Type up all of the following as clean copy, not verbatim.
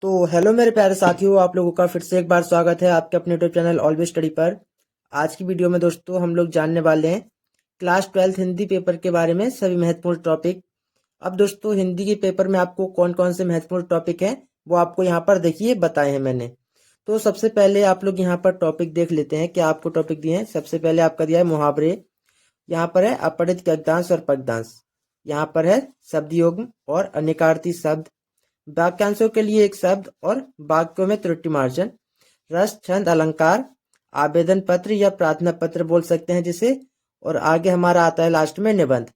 तो हेलो मेरे प्यारे साथियों, आप लोगों का फिर से एक बार स्वागत है आपके अपने यूट्यूब चैनल ऑलवेज स्टडी पर। आज की वीडियो में दोस्तों हम लोग जानने वाले हैं क्लास 12th हिंदी पेपर के बारे में सभी महत्वपूर्ण टॉपिक। अब दोस्तों हिंदी के पेपर में आपको कौन कौन से महत्वपूर्ण टॉपिक हैं वो आपको यहाँ पर देखिए बताए हैं मैंने। तो सबसे पहले आप लोग यहाँ पर टॉपिक देख लेते हैं, क्या आपको टॉपिक दिए हैं। सबसे पहले आपका दिया है मुहावरे, यहाँ पर है अपठित गद्यांश और पद्यांश, यहाँ पर है शब्दयोग्य और अनेकार्थी शब्द, वाक्यांशों के लिए एक शब्द और वाक्यों में त्रुटि मार्जन, रस छंद अलंकार, आवेदन पत्र या प्रार्थना पत्र बोल सकते हैं जिसे, और आगे हमारा आता है लास्ट में निबंध।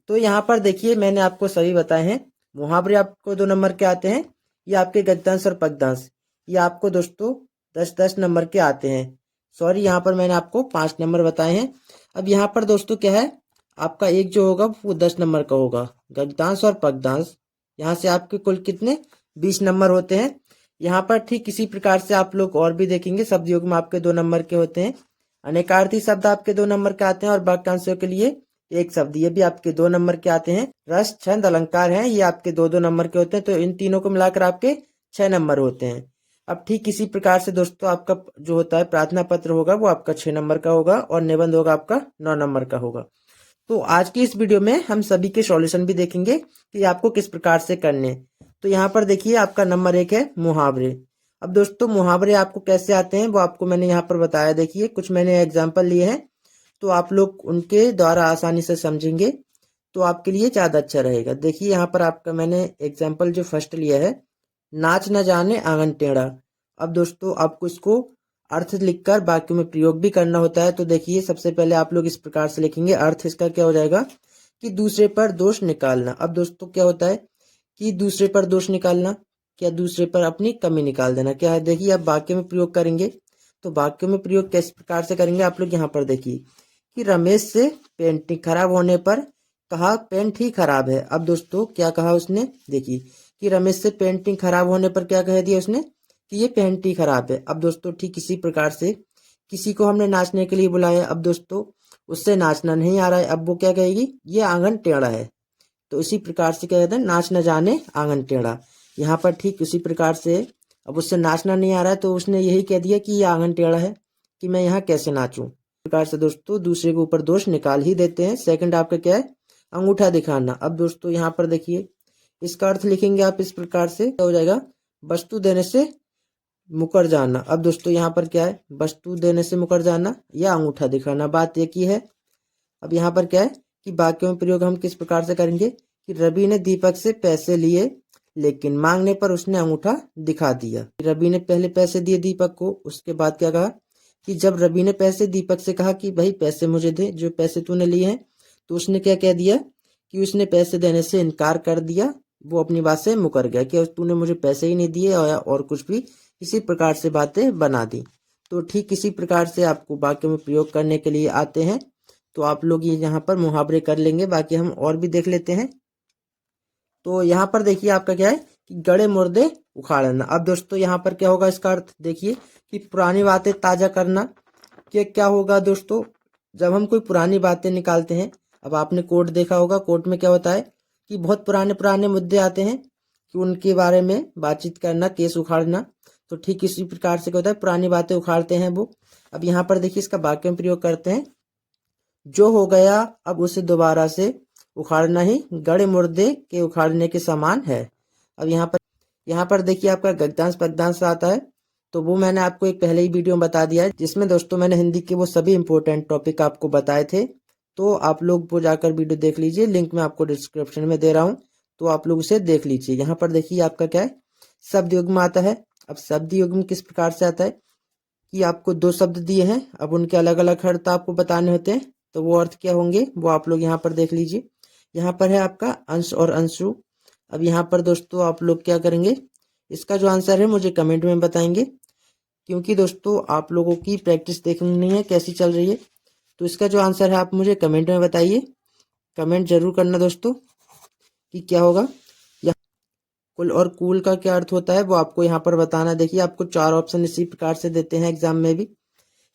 तो यहाँ पर देखिए मैंने आपको सभी बताए हैं। मुहावरे आपको 2 नंबर के आते हैं, ये आपके गद्यांश और पद्यांश ये आपको दोस्तों 10-10 नंबर के आते हैं। सॉरी, यहाँ पर मैंने आपको 5 नंबर बताए हैं। अब यहाँ पर दोस्तों क्या है, आपका एक जो होगा वो 10 नंबर का होगा, गद्यांश और पद्यांश। यहाँ से आपके कुल कितने 20 नंबर होते हैं। यहाँ पर ठीक इसी प्रकार से आप लोग और भी देखेंगे, शब्द योग में आपके 2 नंबर के होते हैं, अनेकार्थी शब्द आपके 2 नंबर के आते हैं, और वाक्यांशों के लिए एक शब्द ये भी आपके 2 नंबर के आते हैं। रस छंद अलंकार हैं ये आपके 2-2 नंबर के होते हैं, तो इन तीनों को मिलाकर आपके 6 नंबर होते हैं। अब ठीक इसी प्रकार से दोस्तों आपका जो होता है प्रार्थना पत्र होगा वो आपका 6 नंबर का होगा, और निबंध होगा आपका 9 नंबर का होगा। तो आज की इस वीडियो में हम सभी के सॉल्यूशन भी देखेंगे कि आपको किस प्रकार से करने हैं। तो यहाँ पर देखिए आपका नंबर 1 है मुहावरे। अब दोस्तों मुहावरे आपको कैसे आते हैं वो आपको मैंने यहाँ पर बताया। देखिए कुछ मैंने एग्जाम्पल लिए हैं, तो आप लोग उनके द्वारा आसानी से समझेंगे तो आपके लिए ज़्यादा अच्छा रहेगा। देखिए यहाँ पर आपका मैंने एग्जाम्पल जो फर्स्ट लिया है, नाच न जाने आंगन टेढ़ा। अब दोस्तों आपको इसको अर्थ लिखकर वाक्यों में प्रयोग भी करना होता है। तो देखिए सबसे पहले आप लोग इस प्रकार से लिखेंगे, अर्थ इसका क्या हो जाएगा कि दूसरे पर दोष निकालना। अब दोस्तों क्या होता है कि दूसरे पर दोष निकालना, क्या दूसरे पर अपनी कमी निकाल देना क्या है। देखिए अब वाक्य में प्रयोग करेंगे, तो वाक्य में प्रयोग किस प्रकार से करेंगे आप लोग यहाँ पर देखिए कि रमेश से पेंटिंग खराब होने पर कहा पेंट ही खराब है। अब दोस्तों क्या कहा उसने, देखिए कि रमेश से पेंटिंग खराब होने पर क्या कह दिया उसने कि ये पेंट ही खराब है। अब दोस्तों ठीक इसी प्रकार से किसी को हमने नाचने के लिए बुलाया, अब दोस्तों उससे नाचना नहीं आ रहा है, अब वो क्या कहेगी ये आंगन टेढ़ा है। तो इसी प्रकार से क्या कहते हैं, नाच न जाने आंगन टेढ़ा। यहाँ पर ठीक उसी प्रकार से अब उससे नाचना नहीं आ रहा है तो उसने यही कह दिया कि ये आंगन टेढ़ा है, कि मैं यहाँ कैसे नाचूं। इस प्रकार से दोस्तों दूसरे के ऊपर दोष निकाल ही देते हैं। सेकंड आपका क्या है, अंगूठा दिखाना। अब दोस्तों यहाँ पर देखिए इसका अर्थ लिखेंगे आप इस प्रकार से, क्या हो जाएगा, वस्तु देने से मुकर जाना। अब दोस्तों यहाँ पर क्या है, वस्तु देने से मुकर जाना या अंगूठा दिखाना, बात एक ही है। अब यहाँ पर क्या है कि वाक्यों में प्रयोग हम किस प्रकार से करेंगे कि रवि ने दीपक से पैसे लिए लेकिन मांगने पर उसने अंगूठा दिखा दिया। रवि ने पहले पैसे दिए दीपक को, उसके बाद क्या कहा कि जब रवि ने पैसे दीपक से कहा कि भाई पैसे मुझे दे जो पैसे तूने लिए हैं, तो उसने क्या कह दिया कि उसने पैसे देने से इनकार कर दिया, वो अपनी बात से मुकर गया कि तूने मुझे पैसे ही नहीं दिए और कुछ भी इसी प्रकार से बातें बना दी। तो ठीक इसी प्रकार से आपको वाक्य में प्रयोग करने के लिए आते हैं, तो आप लोग ये यहाँ पर मुहावरे कर लेंगे। बाकी हम और भी देख लेते हैं। तो यहाँ पर देखिए आपका क्या है कि गड़े मुर्दे उखाड़ना। अब दोस्तों यहाँ पर क्या होगा, इसका अर्थ देखिए कि पुरानी बातें ताजा करना। कि क्या होगा दोस्तों, जब हम कोई पुरानी बातें निकालते हैं, अब आपने कोर्ट देखा होगा, कोर्ट में क्या होता है कि बहुत पुराने पुराने मुद्दे आते हैं कि उनके बारे में बातचीत करना, केस उखाड़ना। तो ठीक इसी प्रकार से क्या होता है, पुरानी बातें उखाड़ते हैं वो। अब यहाँ पर देखिए इसका वाक्य में प्रयोग करते हैं, जो हो गया अब उसे दोबारा से उखाड़ना ही गड़े मुर्दे के उखाड़ने के समान है। अब यहाँ पर देखिए आपका गद्यांश पद्यांश आता है, तो वो मैंने आपको एक पहले ही वीडियो में बता दिया है, जिसमें दोस्तों मैंने हिंदी के वो सभी इंपॉर्टेंट टॉपिक आपको बताए थे। तो आप लोग वो जाकर वीडियो देख लीजिए, लिंक मैं आपको डिस्क्रिप्शन में दे रहा हूँ, तो आप लोग उसे देख लीजिए। यहाँ पर देखिए आपका क्या है, शब्द युग्म आता है। अब शब्द युग्म किस प्रकार से आता है कि आपको 2 शब्द दिए हैं, अब उनके अलग अलग अर्थ आपको बताने होते हैं, तो वो अर्थ क्या होंगे वो आप लोग यहाँ पर देख लीजिए। यहाँ पर है आपका अंश और अंशु। अब यहाँ पर दोस्तों आप लोग क्या करेंगे, इसका जो आंसर है मुझे कमेंट में बताएंगे, क्योंकि दोस्तों आप लोगों की प्रैक्टिस देखनी है कैसी चल रही है। तो इसका जो आंसर है आप मुझे कमेंट में बताइए, कमेंट जरूर करना दोस्तों कि क्या होगा। कुल और कूल का क्या अर्थ होता है वो आपको यहाँ पर बताना। देखिए आपको 4 ऑप्शन इसी प्रकार से देते हैं एग्जाम में भी।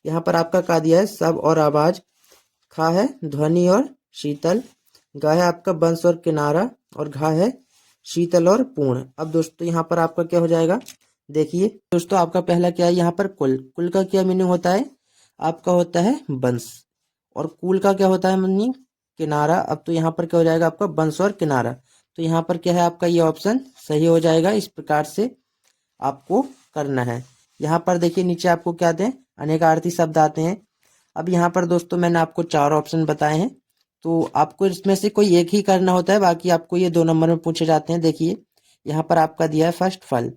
यहाँ पर आपका का दिया है सब और आवाज, खा है ध्वनि और शीतल, गा है आपका वंश और किनारा, और घा है शीतल और पूर्ण। अब दोस्तों यहाँ पर आपका क्या हो जाएगा, देखिए दोस्तों आपका पहला क्या है, यहाँ पर कुल। कुल का क्या मीनिंग होता है, आपका होता है वंश। और कुल का क्या होता है मीनिंग, किनारा। अब तो यहाँ पर क्या हो जाएगा आपका वंश और किनारा। तो यहाँ पर क्या है आपका ये ऑप्शन सही हो जाएगा। इस प्रकार से आपको करना है। यहाँ पर देखिए नीचे आपको क्या आते हैं, अनेकार्थी शब्द आते हैं। अब यहाँ पर दोस्तों मैंने आपको 4 ऑप्शन बताए हैं, तो आपको इसमें से कोई एक ही करना होता है, बाकी आपको ये 2 नंबर में पूछे जाते हैं। देखिए यहाँ पर आपका दिया है फर्स्ट फल।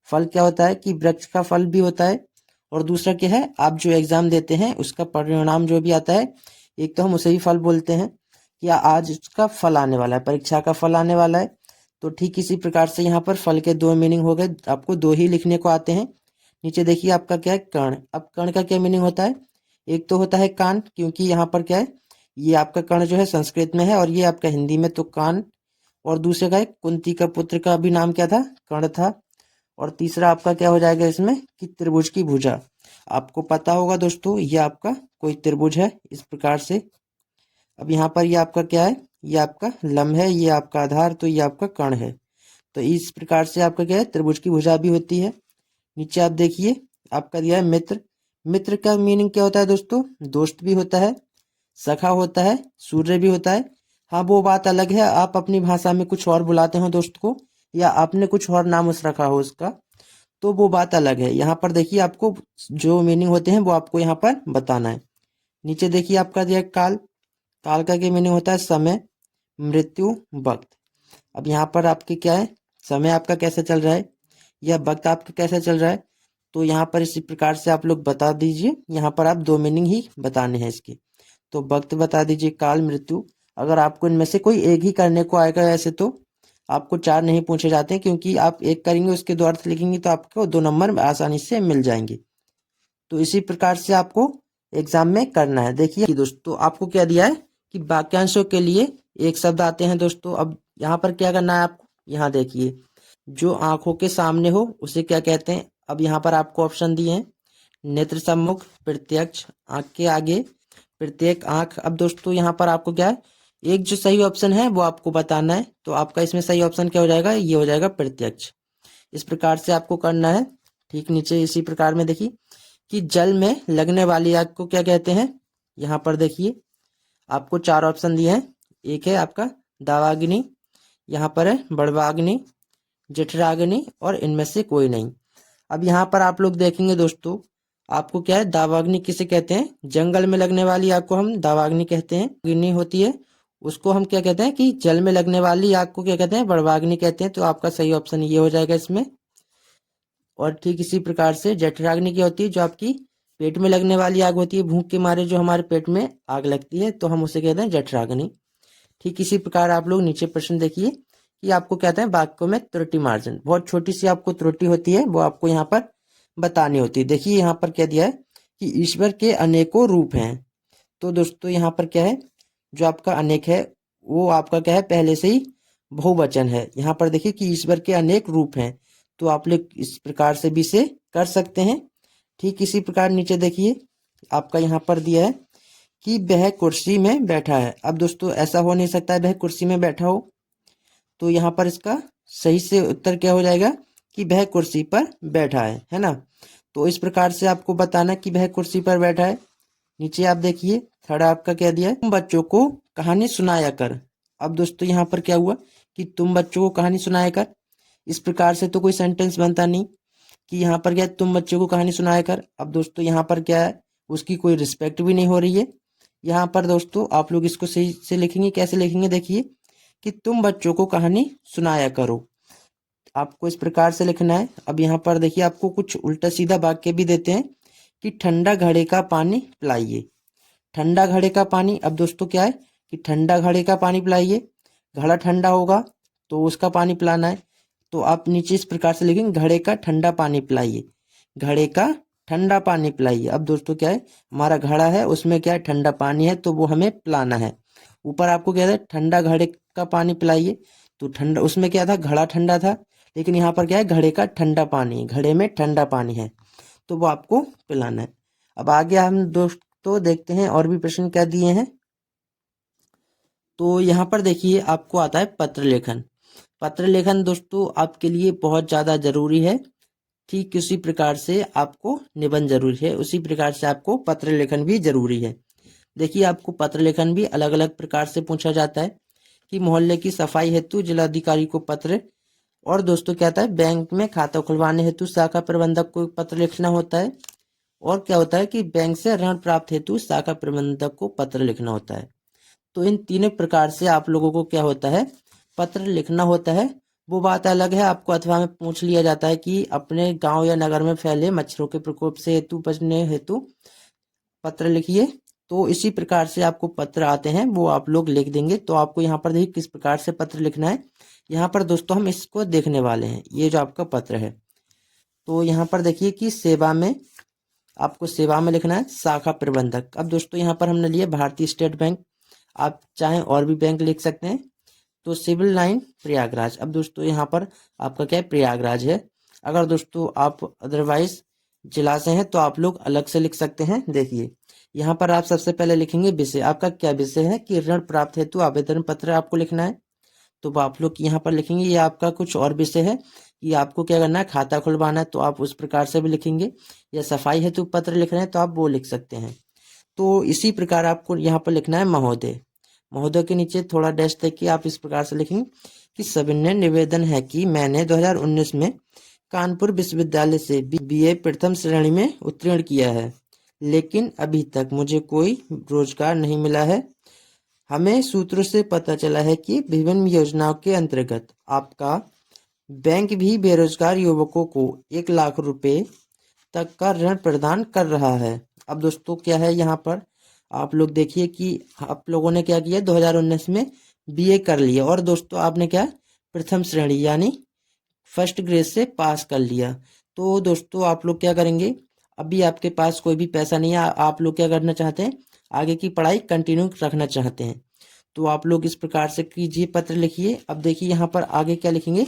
फल क्या होता है कि वृक्ष का फल भी होता है, और दूसरा क्या है, आप जो एग्जाम देते हैं उसका परिणाम जो भी आता है, एक तो हम उसे ही फल बोलते हैं कि आज उसका फल आने वाला है, परीक्षा का फल आने वाला है। तो ठीक इसी प्रकार से यहाँ पर फल के 2 मीनिंग हो गए, आपको 2 ही लिखने को आते हैं। नीचे देखिए आपका क्या है, कर्ण। अब कर्ण का क्या मीनिंग होता है, एक तो होता है कान, क्योंकि यहाँ पर क्या है, ये आपका कर्ण जो है संस्कृत में है और ये आपका हिंदी में तो कान। और दूसरे का है कुंती का पुत्र का भी नाम क्या था, कर्ण था। और तीसरा आपका क्या हो जाएगा इसमें कि त्रिभुज की भुजा। आपको पता होगा दोस्तों ये आपका कोई त्रिभुज है इस प्रकार से। अब यहाँ पर ये आपका क्या है, ये आपका लंब है, ये आपका आधार, तो ये आपका कर्ण है। तो इस प्रकार से आपका क्या है, त्रिभुज की भुजा भी होती है। नीचे आप देखिए आपका दिया है मित्र। मित्र का मीनिंग क्या होता है दोस्तों, दोस्त भी होता है, सखा होता है, सूर्य भी होता है। हाँ वो बात अलग है, आप अपनी भाषा में कुछ और बुलाते हो दोस्त को, या आपने कुछ और नाम उस रखा हो उसका, तो वो बात अलग है। यहाँ पर देखिए आपको जो मीनिंग होते हैं वो आपको यहाँ पर बताना है। नीचे देखिए आपका दिया है काल। काल का क्या मीनिंग होता है, समय, मृत्यु, वक्त। अब यहाँ पर आपके क्या है, समय आपका कैसे चल रहा है या वक्त आपका कैसे चल रहा है, तो यहाँ पर इसी प्रकार से आप लोग बता दीजिए। यहाँ पर आप 2 मीनिंग ही बताने हैं इसके। तो वक्त बता दीजिए, काल, मृत्यु। अगर आपको इनमें से कोई एक ही करने को आएगा, ऐसे तो आपको 4 नहीं पूछे जाते हैं, क्योंकि आप एक करेंगे उसके 2 अर्थ लिखेंगे तो आपको 2 नंबर आसानी से मिल जाएंगे। तो इसी प्रकार से आपको एग्जाम में करना है। देखिए दोस्तों आपको क्या दिया है कि वाक्यांशों के लिए एक शब्द आते हैं दोस्तों। अब यहाँ पर क्या करना है आपको, यहाँ देखिए जो आंखों के सामने हो उसे क्या कहते हैं। अब यहाँ पर आपको ऑप्शन दिए हैं, नेत्र सम्मुख, प्रत्यक्ष, आंख के आगे, प्रत्येक आंख। अब दोस्तों यहाँ पर आपको क्या है, एक जो सही ऑप्शन है वो आपको बताना है। तो आपका इसमें सही ऑप्शन क्या हो जाएगा, ये हो जाएगा प्रत्यक्ष। इस प्रकार से आपको करना है। ठीक नीचे इसी प्रकार में देखिए कि जल में लगने वाली आग को क्या कहते हैं। यहाँ पर देखिए आपको 4 ऑप्शन दिए हैं। एक है आपका दावाग्नि, यहाँ पर है बड़वाग्नि, जठराग्नि, और इनमें से कोई नहीं। अब यहाँ पर आप लोग देखेंगे दोस्तों, आपको क्या है, दावाग्नि किसे कहते हैं, जंगल में लगने वाली आग को हम दावाग्नि कहते हैं। अग्नि होती है उसको हम क्या कहते हैं कि जल में लगने वाली आग को क्या कहते हैं, बड़वाग्नि कहते हैं। तो आपका सही ऑप्शन ये हो जाएगा इसमें। और ठीक इसी प्रकार से जठराग्नि क्या होती है, जो आपकी पेट में लगने वाली आग होती है, भूख के मारे जो हमारे पेट में आग लगती है, तो हम उसे कहते हैं जठराग्नि। ठीक इसी प्रकार आप लोग नीचे प्रश्न देखिए कि आपको कहते हैं वाक्यों में त्रुटि मार्जिन। बहुत छोटी सी आपको त्रुटि होती है, वो आपको यहाँ पर बतानी होती है। देखिए यहाँ पर क्या दिया है कि ईश्वर के अनेकों रूप हैं। तो दोस्तों यहाँ पर क्या है, जो आपका अनेक है वो आपका क्या है, पहले से ही बहुवचन है। यहाँ पर देखिए कि ईश्वर के अनेक रूप हैं, तो आप लोग इस प्रकार से भी से कर सकते हैं। ठीक इसी प्रकार नीचे देखिए आपका यहाँ पर दिया है कि वह कुर्सी में बैठा है। अब दोस्तों ऐसा हो नहीं सकता है वह कुर्सी में बैठा हो, तो यहाँ पर इसका सही से उत्तर क्या हो जाएगा कि वह कुर्सी पर बैठा है ना। तो इस प्रकार से आपको बताना कि वह कुर्सी पर बैठा है। नीचे आप देखिए थर्ड आपका क्या दिया है, तुम बच्चों को कहानी सुनाया कर। अब दोस्तों यहाँ पर क्या हुआ कि तुम बच्चों को कहानी सुनाया कर, इस प्रकार से तो कोई सेंटेंस बनता नहीं कि यहाँ पर क्या है, तुम बच्चों को कहानी सुनाया कर। अब दोस्तों यहाँ पर क्या है, उसकी कोई रिस्पेक्ट भी नहीं हो रही है। यहाँ पर दोस्तों आप लोग इसको सही से लिखेंगे, कैसे लिखेंगे, देखिए कि तुम बच्चों को कहानी सुनाया करो, आपको इस प्रकार से लिखना है। अब यहाँ पर देखिए आपको कुछ उल्टा सीधा वाक्य भी देते हैं कि ठंडा घड़े का पानी पिलाइए। ठंडा घड़े का पानी, अब दोस्तों क्या है कि ठंडा घड़े का पानी पिलाइए, घड़ा ठंडा होगा तो उसका पानी पिलाना है। तो आप नीचे इस प्रकार से लिखेंगे, घड़े का ठंडा पानी पिलाइए, घड़े का ठंडा पानी पिलाइए। अब दोस्तों क्या है, हमारा घड़ा है उसमें क्या है, ठंडा पानी है, तो वो हमें पिलाना है। ऊपर आपको क्या है, ठंडा घड़े का पानी पिलाइए, तो ठंडा उसमें क्या था, घड़ा ठंडा था, लेकिन यहाँ पर क्या है, घड़े का ठंडा पानी, घड़े में ठंडा पानी है, तो वो आपको पिलाना है। अब आगे हम दोस्तों देखते हैं और भी प्रश्न क्या दिए हैं। तो यहाँ पर देखिए आपको आता है पत्र लेखन। पत्र लेखन दोस्तों आपके लिए बहुत ज़्यादा जरूरी है। ठीक उसी प्रकार से आपको निबंध जरूरी है, उसी प्रकार से आपको पत्र लेखन भी जरूरी है। देखिए, आपको पत्र लेखन भी अलग अलग प्रकार से पूछा जाता है कि मोहल्ले की सफाई हेतु जिलाधिकारी को पत्र, और दोस्तों क्या होता है, बैंक में खाता खुलवाने हेतु शाखा प्रबंधक को पत्र लिखना होता है, और क्या होता है कि बैंक से ऋण प्राप्त हेतु शाखा प्रबंधक को पत्र लिखना होता है। तो इन तीनों प्रकार से आप लोगों को क्या होता है, पत्र लिखना होता है। वो बात अलग है, आपको अथवा में पूछ लिया जाता है कि अपने गांव या नगर में फैले मच्छरों के प्रकोप से हेतु बचने हेतु पत्र लिखिए। तो इसी प्रकार से आपको पत्र आते हैं, वो आप लोग लिख देंगे। तो आपको यहाँ पर देखिए किस प्रकार से पत्र लिखना है। यहाँ पर दोस्तों हम इसको देखने वाले हैं, ये जो आपका पत्र है। तो यहाँ पर देखिए कि सेवा में, आपको सेवा में लिखना है शाखा प्रबंधक। अब दोस्तों यहाँ पर हमने लिया भारतीय स्टेट बैंक, आप चाहें और भी बैंक लिख सकते हैं। तो सिविल लाइन प्रयागराज, अब दोस्तों यहाँ पर आपका क्या है, प्रयागराज है। अगर दोस्तों आप अदरवाइज जिला से हैं तो आप लोग अलग से लिख सकते हैं। देखिए यहाँ पर आप सबसे पहले लिखेंगे विषय, आपका क्या विषय है कि ऋण प्राप्त हेतु आवेदन पत्र आपको लिखना है। तो आप लोग यहाँ पर लिखेंगे ये आपका कुछ और विषय है कि आपको क्या करना है, खाता खुलवाना है, तो आप उस प्रकार से भी लिखेंगे। या सफाई हेतु पत्र लिख रहे हैं तो आप वो लिख सकते हैं। तो इसी प्रकार आपको यहाँ पर लिखना है महोदय। महोदय के नीचे थोड़ा डैश देखिए, आप इस प्रकार से लिखेंगे कि सविनय निवेदन है कि मैंने 2019 में कानपुर विश्वविद्यालय से बीए प्रथम श्रेणी में उत्तीर्ण किया है, लेकिन अभी तक मुझे कोई रोजगार नहीं मिला है। हमें सूत्रों से पता चला है कि विभिन्न योजनाओं के अंतर्गत आपका बैंक भी बेरोजगार युवकों को 1 लाख रुपए तक का ऋण प्रदान कर रहा है। अब दोस्तों क्या है, यहाँ पर आप लोग देखिए कि आप लोगों ने क्या किया, 2019 में बीए कर लिया, और दोस्तों आपने क्या, प्रथम श्रेणी यानी फर्स्ट ग्रेड से पास कर लिया। तो दोस्तों आप लोग क्या करेंगे, अभी आपके पास कोई भी पैसा नहीं है, आप लोग क्या करना चाहते हैं, आगे की पढ़ाई कंटिन्यू रखना चाहते हैं। तो आप लोग इस प्रकार से कीजिए, पत्र लिखिए। अब देखिए यहाँ पर आगे क्या लिखेंगे,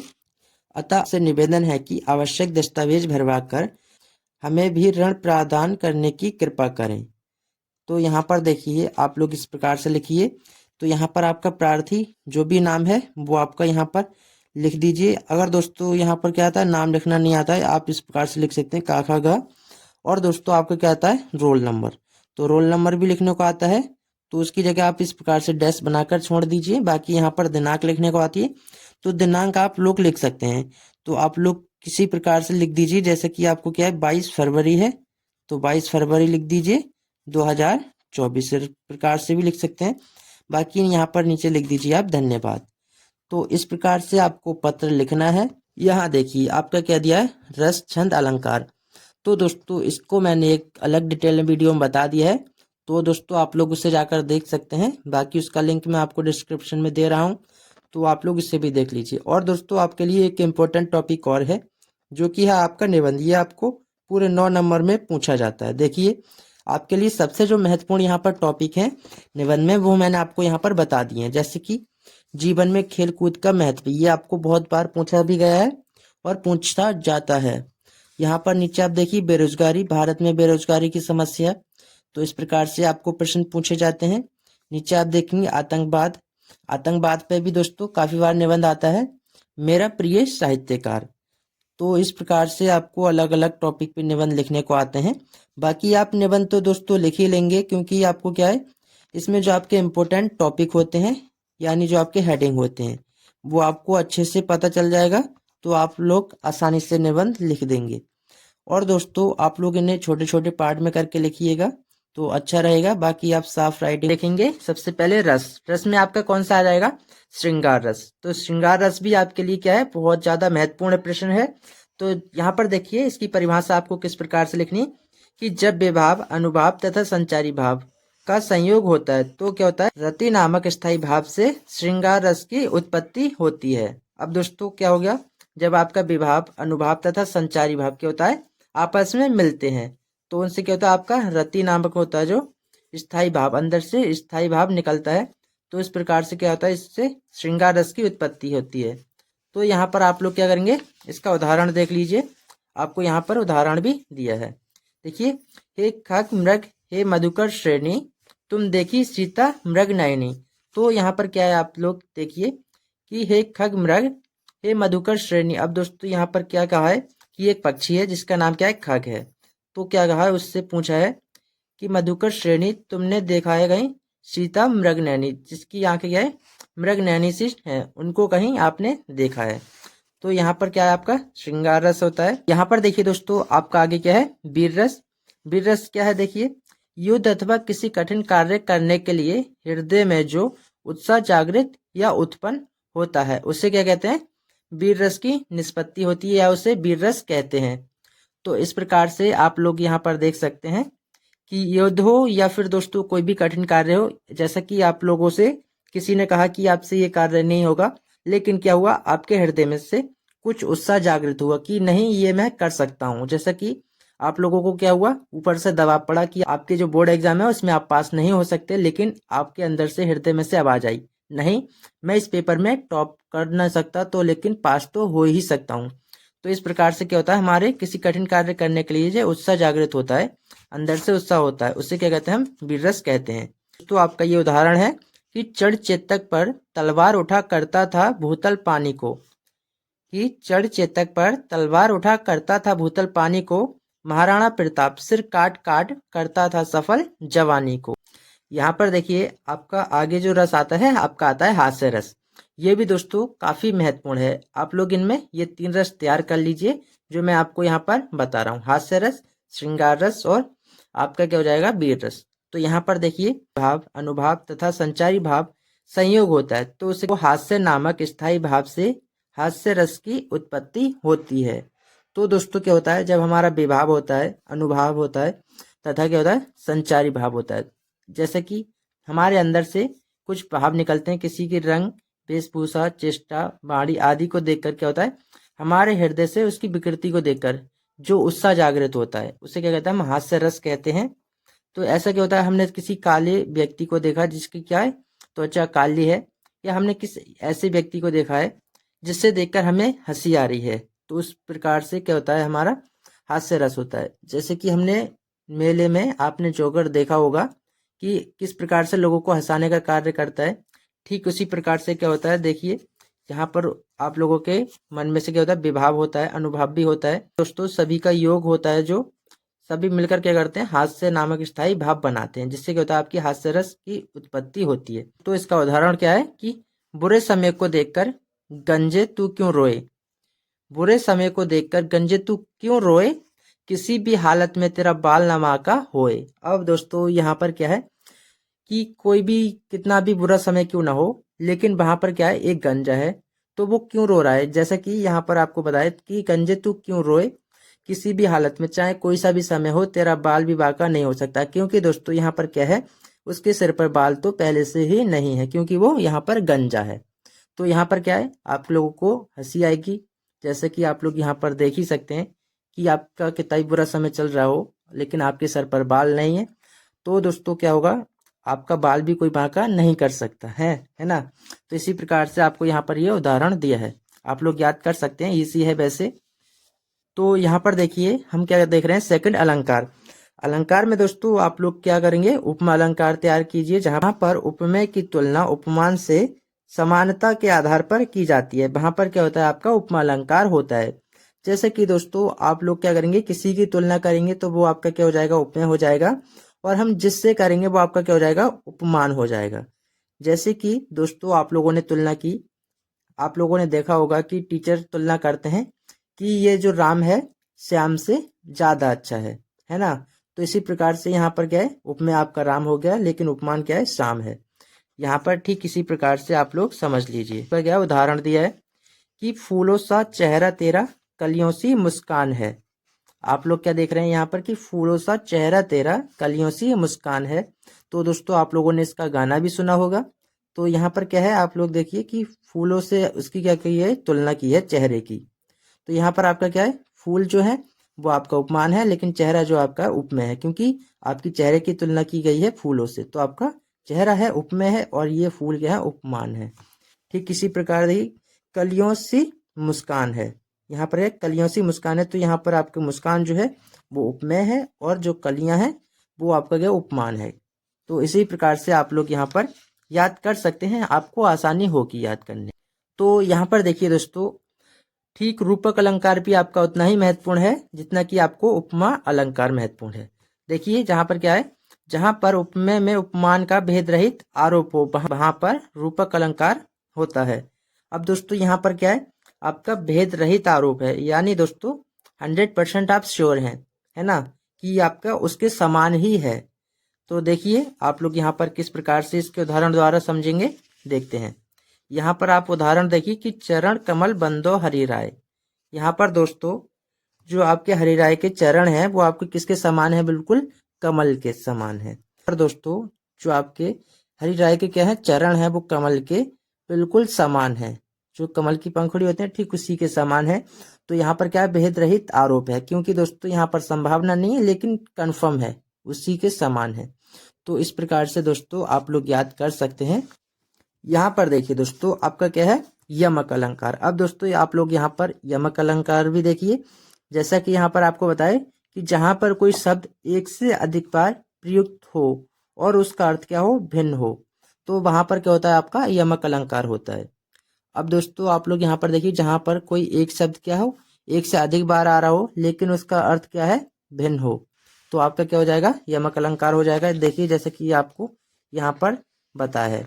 अतः से निवेदन है कि आवश्यक दस्तावेज भरवा कर हमें भी ऋण प्रदान करने की कृपा करें। तो यहाँ पर देखिए आप लोग इस प्रकार से लिखिए। तो यहाँ पर आपका प्रार्थी जो भी नाम है वो आपका यहाँ पर लिख दीजिए। अगर दोस्तों यहाँ पर क्या आता है, नाम लिखना नहीं आता है, आप इस प्रकार से लिख सकते हैं काखा गा। और दोस्तों आपका क्या आता है, रोल नंबर। तो रोल नंबर भी लिखने को आता है, तो उसकी जगह आप इस प्रकार से डैश बनाकर छोड़ दीजिए। बाकी यहाँ पर दिनांक लिखने को आती है, तो दिनांक आप लोग लिख सकते हैं। तो आप लोग किसी प्रकार से लिख दीजिए, जैसे कि आपको क्या है 22 फरवरी है, तो 22 फरवरी लिख दीजिए 2024, इस प्रकार से भी लिख सकते हैं। बाकी यहाँ पर नीचे लिख दीजिए आप धन्यवाद। तो इस प्रकार से आपको पत्र लिखना है। यहाँ देखिए आपका क्या दिया है, रस छंद अलंकार। तो दोस्तों इसको मैंने एक अलग डिटेल में वीडियो में बता दिया है, तो दोस्तों आप लोग उसे जाकर देख सकते हैं। बाकी उसका लिंक मैं आपको डिस्क्रिप्शन में दे रहा हूँ, तो आप लोग इसे भी देख लीजिए। और दोस्तों आपके लिए एक इम्पोर्टेंट टॉपिक और है, जो कि है आपका निबंध। ये आपको पूरे 9 नंबर में पूछा जाता है। देखिए आपके लिए सबसे जो महत्वपूर्ण यहाँ पर टॉपिक है निबंध में, वो मैंने आपको यहाँ पर बता दिए हैं। जैसे कि जीवन में खेल कूद का महत्व, ये आपको बहुत बार पूछा भी गया है और पूछा जाता है। यहाँ पर नीचे आप देखिए बेरोजगारी, भारत में बेरोजगारी की समस्या, तो इस प्रकार से आपको प्रश्न पूछे जाते हैं। नीचे आप देखेंगे आतंकवाद, आतंकवाद पे भी दोस्तों काफी बार निबंध आता है। मेरा प्रिय साहित्यकार, तो इस प्रकार से आपको अलग अलग टॉपिक पे निबंध लिखने को आते हैं। बाकी आप निबंध तो दोस्तों लिख ही लेंगे, क्योंकि आपको क्या है, इसमें जो आपके इम्पोर्टेंट टॉपिक होते हैं यानी जो आपके हेडिंग होते हैं वो आपको अच्छे से पता चल जाएगा, तो आप लोग आसानी से निबंध लिख देंगे। और दोस्तों आप लोग इन्हें छोटे छोटे पार्ट में करके लिखिएगा तो अच्छा रहेगा। बाकी आप साफ राइटिंग लिखेंगे। सबसे पहले रस, रस में आपका कौन सा आ जाएगा, श्रृंगार रस। तो श्रृंगार रस भी आपके लिए क्या है, बहुत ज्यादा महत्वपूर्ण प्रश्न है। तो यहाँ पर देखिए इसकी परिभाषा आपको किस प्रकार से लिखनी है कि जब विभाव, अनुभाव तथा संचारी भाव का संयोग होता है तो क्या होता है, रति नामक स्थायी भाव से श्रृंगार रस की उत्पत्ति होती है। अब दोस्तों क्या हो गया, जब आपका विभाव, अनुभाव तथा संचारी भाव क्या होता है, आपस में मिलते हैं, तो उनसे क्या होता है, आपका रति नामक होता है जो स्थायी भाव, अंदर से स्थायी भाव निकलता है। तो इस प्रकार से क्या होता है, इससे श्रृंगार रस की उत्पत्ति होती है। तो यहाँ पर आप लोग क्या करेंगे, इसका उदाहरण देख लीजिए। आपको यहाँ पर उदाहरण भी दिया है। देखिए, हे खग मृग हे मधुकर श्रेणी, तुम देखी सीता मृग नयनी। तो यहाँ पर क्या है, आप लोग देखिए कि हे खग मृग हे मधुकर श्रेणी। अब दोस्तों यहाँ पर क्या कहा है कि एक पक्षी है जिसका नाम क्या है, खग है। तो क्या कहा है, उससे पूछा है कि मधुकर श्रेणी तुमने देखा है कहीं सीता मृगनयनी, जिसकी आंखें क्या है, मृगनयनी सी है, उनको कहीं आपने देखा है। तो यहाँ पर क्या है, आपका श्रृंगार रस होता है। यहाँ पर देखिए दोस्तों, आपका आगे क्या है, वीर रस। वीर रस क्या है, देखिए युद्ध अथवा किसी कठिन कार्य करने के लिए हृदय में जो उत्साह जागृत या उत्पन्न होता है, उसे क्या कहते हैं, वीर रस की निष्पत्ति होती है या उसे वीर रस कहते हैं। तो इस प्रकार से आप लोग यहाँ पर देख सकते हैं कि युद्ध हो या फिर दोस्तों कोई भी कठिन कार्य हो, जैसा कि आप लोगों से किसी ने कहा कि आपसे ये कार्य नहीं होगा, लेकिन क्या हुआ, आपके हृदय में से कुछ उत्साह जागृत हुआ कि नहीं ये मैं कर सकता हूँ। जैसा कि आप लोगों को क्या हुआ, ऊपर से दबाव पड़ा कि आपके जो बोर्ड एग्जाम है उसमें आप पास नहीं हो सकते, लेकिन आपके अंदर से हृदय में से आवाज आई, नहीं मैं इस पेपर में टॉप कर ना सकता तो लेकिन पास तो हो ही सकता हूँ। तो इस प्रकार से क्या होता है, हमारे किसी कठिन कार्य करने के लिए जो उत्साह जागृत होता है, अंदर से उत्साह होता है, उसे क्या कहते हैं, हम वीर रस कहते हैं। तो आपका ये उदाहरण है कि चढ़ चेतक पर तलवार उठा करता था भूतल पानी को, कि चढ़ चेतक पर तलवार उठा करता था भूतल पानी को, महाराणा प्रताप सिर काट काट करता था सफल जवानी को। यहाँ पर देखिए आपका आगे जो रस आता है, आपका आता है हास्य रस। ये भी दोस्तों काफी महत्वपूर्ण है। आप लोग इनमें ये 3 रस तैयार कर लीजिए जो मैं आपको यहाँ पर बता रहा हूँ, हास्य रस, श्रृंगार रस और आपका क्या हो जाएगा, वीर रस। तो यहाँ पर देखिए भाव, अनुभाव तथा संचारी भाव संयोग होता है, तो उसे हास्य नामक स्थायी भाव से हास्य रस की उत्पत्ति होती है। तो दोस्तों क्या होता है, जब हमारा विभाव होता है, अनुभाव होता है तथा क्या होता है, संचारी भाव होता है, जैसे कि हमारे अंदर से कुछ भाव निकलते हैं, किसी की रंग, वेशभूषा, चेष्टा, वाणी आदि को देखकर क्या होता है, हमारे हृदय से उसकी विकृति को देखकर जो उत्साह जागृत होता है, उसे क्या कहते हैं, हम हास्य रस कहते हैं। तो ऐसा क्या होता है, हमने किसी काले व्यक्ति को देखा जिसकी क्या है, त्वचा काली है, या हमने किस ऐसे व्यक्ति को देखा है जिससे देखकर हमें हंसी आ रही है, तो उस प्रकार से क्या होता है, हमारा हास्य रस होता है। जैसे कि हमने मेले में आपने जोकर देखा होगा कि किस प्रकार से लोगों को हंसाने का कार्य करता है, ठीक उसी प्रकार से क्या होता है, देखिए यहाँ पर आप लोगों के मन में से क्या होता है, विभाव होता है, अनुभाव भी होता है। दोस्तों सभी का योग होता है, जो सभी मिलकर क्या करते हैं, हास्य नामक स्थायी भाव बनाते हैं, जिससे क्या होता है, आपकी हास्य रस की उत्पत्ति होती है। तो इसका उदाहरण क्या है कि बुरे समय को देखकर गंजे तू क्यों रोए, बुरे समय को देखकर गंजे तू क्यों रोए, किसी भी हालत में तेरा बाल नमा का होए। अब दोस्तों यहाँ पर क्या है कि कोई भी कितना भी बुरा समय क्यों ना हो, लेकिन वहां पर क्या है, एक गंजा है, तो वो क्यों रो रहा है, जैसा कि यहाँ पर आपको बताए कि गंजे तू क्यों रोए, किसी भी हालत में चाहे कोई सा भी समय हो तेरा बाल भी बांका नहीं हो सकता। क्योंकि दोस्तों यहाँ पर क्या है, उसके सिर पर बाल तो पहले से ही नहीं है, क्योंकि वो यहाँ पर गंजा है। तो यहाँ पर क्या है, आप लोगों को हंसी आएगी, जैसे कि आप लोग यहाँ पर देख ही सकते हैं कि आपका कितना ही बुरा समय चल रहा हो लेकिन आपके सर पर बाल नहीं है, तो दोस्तों क्या होगा, आपका बाल भी कोई बांका नहीं कर सकता है ना। तो इसी प्रकार से आपको यहाँ पर ये उदाहरण दिया है, आप लोग याद कर सकते हैं, इसी है वैसे। तो यहाँ पर देखिए हम क्या देख रहे हैं, सेकंड अलंकार। अलंकार में दोस्तों आप लोग क्या करेंगे, उपमा अलंकार तैयार कीजिए, जहां पर उपमेय की तुलना उपमान से समानता के आधार पर की जाती है, वहां पर क्या होता है, आपका उपमा अलंकार होता है। जैसे कि दोस्तों आप लोग क्या करेंगे, किसी की तुलना करेंगे तो वो आपका क्या हो जाएगा, उपमेय हो जाएगा, और हम जिससे करेंगे वो आपका क्या हो जाएगा, उपमान हो जाएगा। जैसे कि दोस्तों आप लोगों ने तुलना की, आप लोगों ने देखा होगा कि टीचर तुलना करते हैं कि ये जो राम है श्याम से ज्यादा अच्छा है ना। तो इसी प्रकार से यहाँ पर क्या है, उपमेय आपका राम हो गया, लेकिन उपमान क्या है, श्याम है। यहाँ पर ठीक इसी प्रकार से आप लोग समझ लीजिए। पर क्या उदाहरण दिया है कि फूलों सा चेहरा तेरा कलियों सी मुस्कान है। आप लोग क्या देख रहे हैं यहाँ पर कि फूलों सा चेहरा तेरा कलियों सी मुस्कान है। तो दोस्तों आप लोगों ने इसका गाना भी सुना होगा। तो यहाँ पर क्या है, आप लोग देखिए कि फूलों से उसकी क्या की है, तुलना की है चेहरे की। तो यहाँ पर आपका क्या है, फूल जो है वो आपका उपमान है, लेकिन चेहरा जो आपका उपमेय है, क्योंकि आपकी चेहरे की तुलना की गई है फूलों से, तो आपका चेहरा है उपमेय है और ये फूल क्या है, उपमान है। ठीक इसी प्रकार ही कलियों सी मुस्कान है, यहाँ पर एक कलियों सी मुस्कान है, तो यहाँ पर आपकी मुस्कान जो है वो उपमेय है और जो कलियां हैं वो आपका क्या उपमान है। तो इसी प्रकार से आप लोग यहाँ पर याद कर सकते हैं, आपको आसानी होगी याद करने। तो यहाँ पर देखिए दोस्तों, ठीक रूपक अलंकार भी आपका उतना ही महत्वपूर्ण है जितना कि आपको उपमा अलंकार महत्वपूर्ण है। देखिए जहां पर क्या है, जहां पर उपमेय में उपमान का भेद रहित आरोप हो वहां पर रूपक अलंकार होता है। अब दोस्तों यहाँ पर क्या है, आपका भेद रहित आरोप है, यानी दोस्तों 100% आप श्योर हैं, है ना, कि आपका उसके समान ही है। तो देखिए आप लोग यहाँ पर किस प्रकार से इसके उदाहरण द्वारा समझेंगे, देखते हैं। यहाँ पर आप उदाहरण देखिए कि चरण कमल बंदो हरि राय। यहाँ पर दोस्तों जो आपके हरि राय के चरण हैं वो आपके किसके समान है, बिल्कुल कमल के समान है। और दोस्तों जो आपके हरि राय के क्या है, चरण है वो कमल के बिल्कुल समान है, जो कमल की पंखुड़ी होते हैं ठीक उसी के समान है। तो यहाँ पर क्या है, भेद रहित आरोप है, क्योंकि दोस्तों यहाँ पर संभावना नहीं है लेकिन कन्फर्म है, उसी के समान है। तो इस प्रकार से दोस्तों आप लोग याद कर सकते हैं। यहाँ पर देखिए दोस्तों आपका क्या है, यमक अलंकार। अब दोस्तों आप लोग यहाँ पर यमक अलंकार भी देखिए, जैसा कि यहाँ पर आपको बताए कि जहां पर कोई शब्द एक से अधिक बार प्रयुक्त हो और उसका अर्थ क्या हो, भिन्न हो, तो वहां पर क्या होता है, आपका यमक अलंकार होता है। अब दोस्तों आप लोग यहाँ पर देखिए, जहां पर कोई एक शब्द क्या हो, एक से अधिक बार आ रहा हो लेकिन उसका अर्थ क्या है, भिन्न हो, तो आपका क्या हो जाएगा, यमक अलंकार हो जाएगा। देखिए जैसे कि आपको यहाँ पर बताया है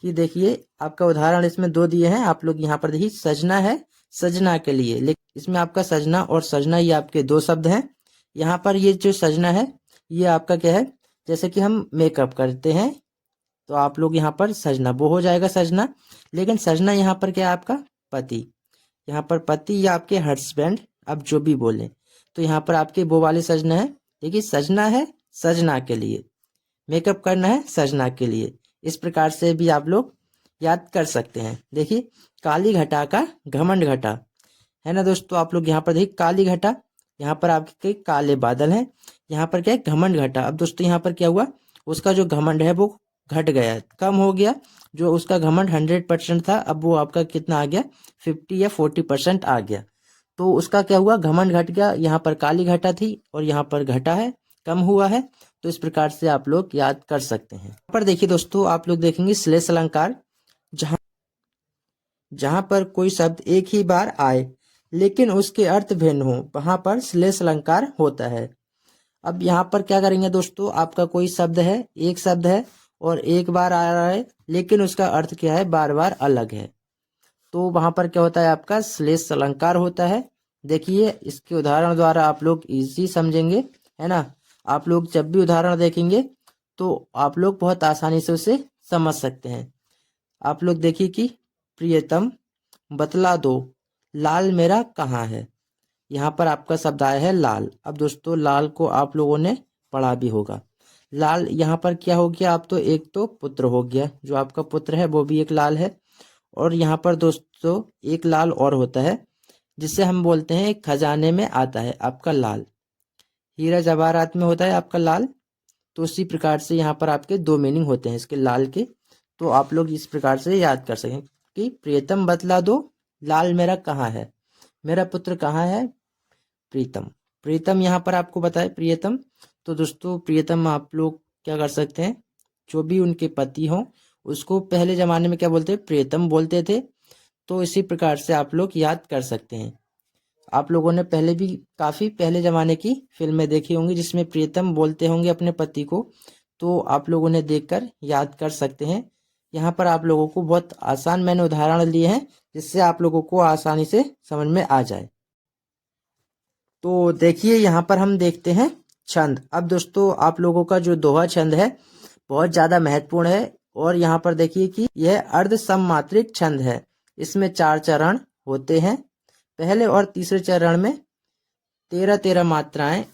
कि देखिए आपका उदाहरण इसमें दो दिए हैं, आप लोग यहाँ पर देखिए सजना है सजना के लिए, लेकिन इसमें आपका सजना और सजना ये आपके दो शब्द हैं। यहाँ पर ये जो सजना है ये आपका क्या है, जैसे कि हम मेकअप करते हैं तो आप लोग यहाँ पर सजना वो हो जाएगा सजना, लेकिन सजना यहाँ पर क्या है, आपका पति। यहाँ पर पति या आपके हस्बैंड, अब जो भी बोले, तो यहाँ पर आपके वो वाले सजना है। देखिए सजना है सजना के लिए, मेकअप करना है सजना के लिए, इस प्रकार से भी आप लोग याद कर सकते हैं। देखिए काली घटा का घमंड घटा, है ना दोस्तों। आप लोग यहाँ पर देखिए काली घटा, यहाँ पर आपके काले बादल हैं, यहाँ पर क्या है, घमंड घटा। अब दोस्तों यहाँ पर क्या हुआ, उसका जो घमंड है वो घट गया, कम हो गया। जो उसका घमंड 100% था, अब वो आपका कितना आ गया, 50 या 40% आ गया। तो उसका क्या हुआ, घमंड घट गया। यहाँ पर काली घटा थी और यहाँ पर घटा है, कम हुआ है। तो इस प्रकार से आप लोग याद कर सकते हैं। यहाँ पर देखिए दोस्तों आप लोग देखेंगे श्लेष अलंकार, जहां जहां पर कोई शब्द एक ही बार आए लेकिन उसके अर्थ भिन्न हो वहां पर श्लेष अलंकार होता है। अब यहाँ पर क्या करेंगे दोस्तों, आपका कोई शब्द है, एक शब्द है और एक बार आ रहा है लेकिन उसका अर्थ क्या है, बार बार अलग है, तो वहां पर क्या होता है, आपका श्लेष अलंकार होता है। देखिए इसके उदाहरण द्वारा आप लोग इजी समझेंगे, है ना। आप लोग जब भी उदाहरण देखेंगे तो आप लोग बहुत आसानी से उसे समझ सकते हैं। आप लोग देखिए कि प्रियतम बतला दो लाल मेरा कहाँ है, यहाँ पर आपका शब्द आया है लाल। अब दोस्तों लाल को आप लोगों ने पढ़ा भी होगा। लाल यहाँ पर क्या हो गया, आप तो एक तो पुत्र हो गया, जो आपका पुत्र है वो भी एक लाल है। और यहाँ पर दोस्तों एक लाल और होता है जिसे हम बोलते हैं खजाने में आता है आपका लाल, हीरा जवाहरात में होता है आपका लाल। तो उसी प्रकार से यहाँ पर आपके दो मीनिंग होते हैं इसके लाल के। तो आप लोग इस प्रकार से याद कर सकें कि प्रियतम बतला दो लाल मेरा कहाँ है, मेरा पुत्र कहाँ है, प्रीतम। प्रीतम यहाँ पर आपको बताए प्रियतम, तो दोस्तों प्रियतम आप लोग क्या कर सकते हैं, जो भी उनके पति हों उसको पहले जमाने में क्या बोलते हैं, प्रियतम बोलते थे। तो इसी प्रकार से आप लोग याद कर सकते हैं। आप लोगों ने पहले भी काफी पहले जमाने की फिल्में देखी होंगी जिसमें प्रियतम बोलते होंगे अपने पति को, तो आप लोगों ने देखकर याद कर सकते हैं। यहाँ पर आप लोगों को बहुत आसान मैंने उदाहरण लिए हैं जिससे आप लोगों को आसानी से समझ में आ जाए। तो देखिए यहाँ पर हम देखते हैं छंद। अब दोस्तों आप लोगों का जो दोहा छंद है बहुत ज्यादा महत्वपूर्ण है, और यहाँ पर देखिए कि यह अर्ध सममात्रिक छंद है। इसमें 4 चरण होते हैं, पहले और तीसरे चरण में 13-13 मात्राएं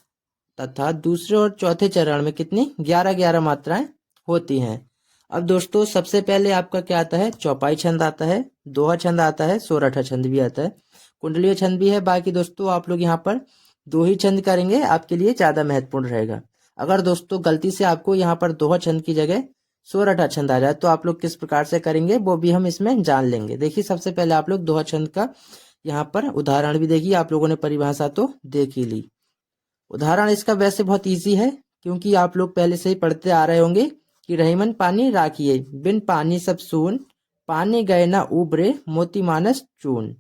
तथा दूसरे और चौथे चरण में कितनी 11-11 मात्राएं होती हैं। अब दोस्तों सबसे पहले आपका क्या आता है, चौपाई छंद आता है, दोहा छंद आता है, सोरठा छंद भी आता है, कुंडलीय छंद भी है। बाकी दोस्तों आप लोग यहाँ पर 2 ही छंद करेंगे, आपके लिए ज्यादा महत्वपूर्ण रहेगा। अगर दोस्तों गलती से आपको यहाँ पर दोहा छंद की जगह सोरठा छंद आ जाए तो आप लोग किस प्रकार से करेंगे वो भी हम इसमें जान लेंगे। देखिए सबसे पहले आप लोग दोहा छंद का यहाँ पर उदाहरण भी देखिए, आप लोगों ने परिभाषा तो देख ही ली। उदाहरण इसका वैसे बहुत ईजी है क्योंकि आप लोग पहले से ही पढ़ते आ रहे होंगे कि रहीमन पानी राखिए बिन पानी सब सून, पानी गए ना उबरे मोती मानस चून।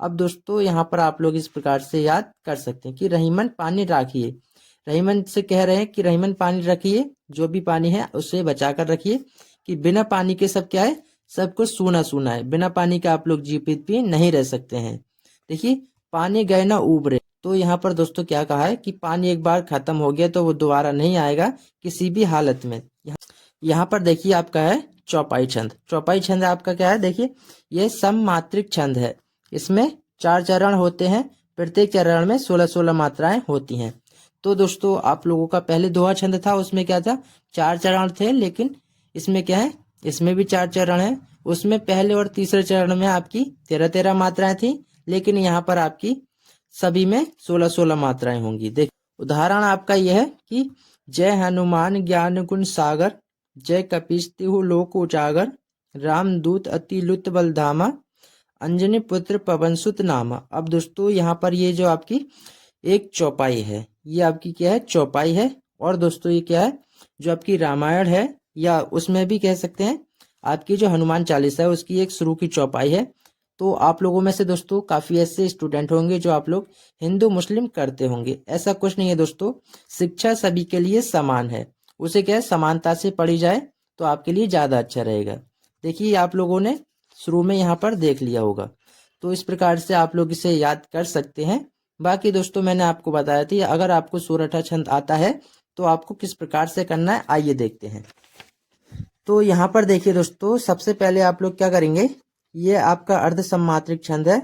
अब दोस्तों यहाँ पर आप लोग इस प्रकार से याद कर सकते हैं कि रहीमन पानी राखिए। रहीमन से कह रहे हैं कि रहीमन पानी रखिए, जो भी पानी है उसे बचा कर रखिए, कि बिना पानी के सब क्या है, सब कुछ सूना सूना है। बिना पानी के आप लोग जीवित भी नहीं रह सकते हैं। देखिए, पानी गए ना उबरे। तो यहाँ पर दोस्तों क्या कहा है कि पानी एक बार खत्म हो गया तो वो दोबारा नहीं आएगा किसी भी हालत में। यहाँ पर देखिए आपका है चौपाई छंद। चौपाई छंद आपका क्या है, देखिए ये सममात्रिक छंद है। इसमें 4 चरण होते हैं, प्रत्येक चरण में 16-16 मात्राएं होती हैं। तो दोस्तों आप लोगों का पहले दोहा छंद था, उसमें क्या था, 4 चरण थे, लेकिन इसमें क्या है, इसमें भी 4 चरण है। उसमें पहले और तीसरे चरण में आपकी 13-13 मात्राएं थी, लेकिन यहाँ पर आपकी सभी में 16-16 मात्राएं होंगी। देख, उदाहरण आपका यह है कि जय हनुमान ज्ञान गुण सागर, जय कपीस तिहु लोक उजागर, रामदूत अति लुत बलधामा, अंजनी पुत्र पवन सुत नामा। अब दोस्तों यहाँ पर ये जो आपकी एक चौपाई है, ये आपकी क्या है, चौपाई है। और दोस्तों ये क्या है, जो आपकी रामायण है, या उसमें भी कह सकते हैं आपकी जो हनुमान चालीसा है उसकी एक शुरू की चौपाई है। तो आप लोगों में से दोस्तों काफी ऐसे स्टूडेंट होंगे जो आप लोग हिंदू मुस्लिम करते होंगे। ऐसा कुछ नहीं है दोस्तों, शिक्षा सभी के लिए समान है। उसे क्या है, समानता से पढ़ी जाए तो आपके लिए ज्यादा अच्छा रहेगा। देखिए आप लोगों ने शुरू में यहाँ पर देख लिया होगा, तो इस प्रकार से आप लोग इसे याद कर सकते हैं। बाकी दोस्तों मैंने आपको बताया था, अगर आपको सोरठा छंद आता है तो आपको किस प्रकार से करना है, आइए देखते हैं। तो यहाँ पर देखिए दोस्तों, सबसे पहले आप लोग क्या करेंगे, ये आपका अर्ध सम्मात्रिक छंद है।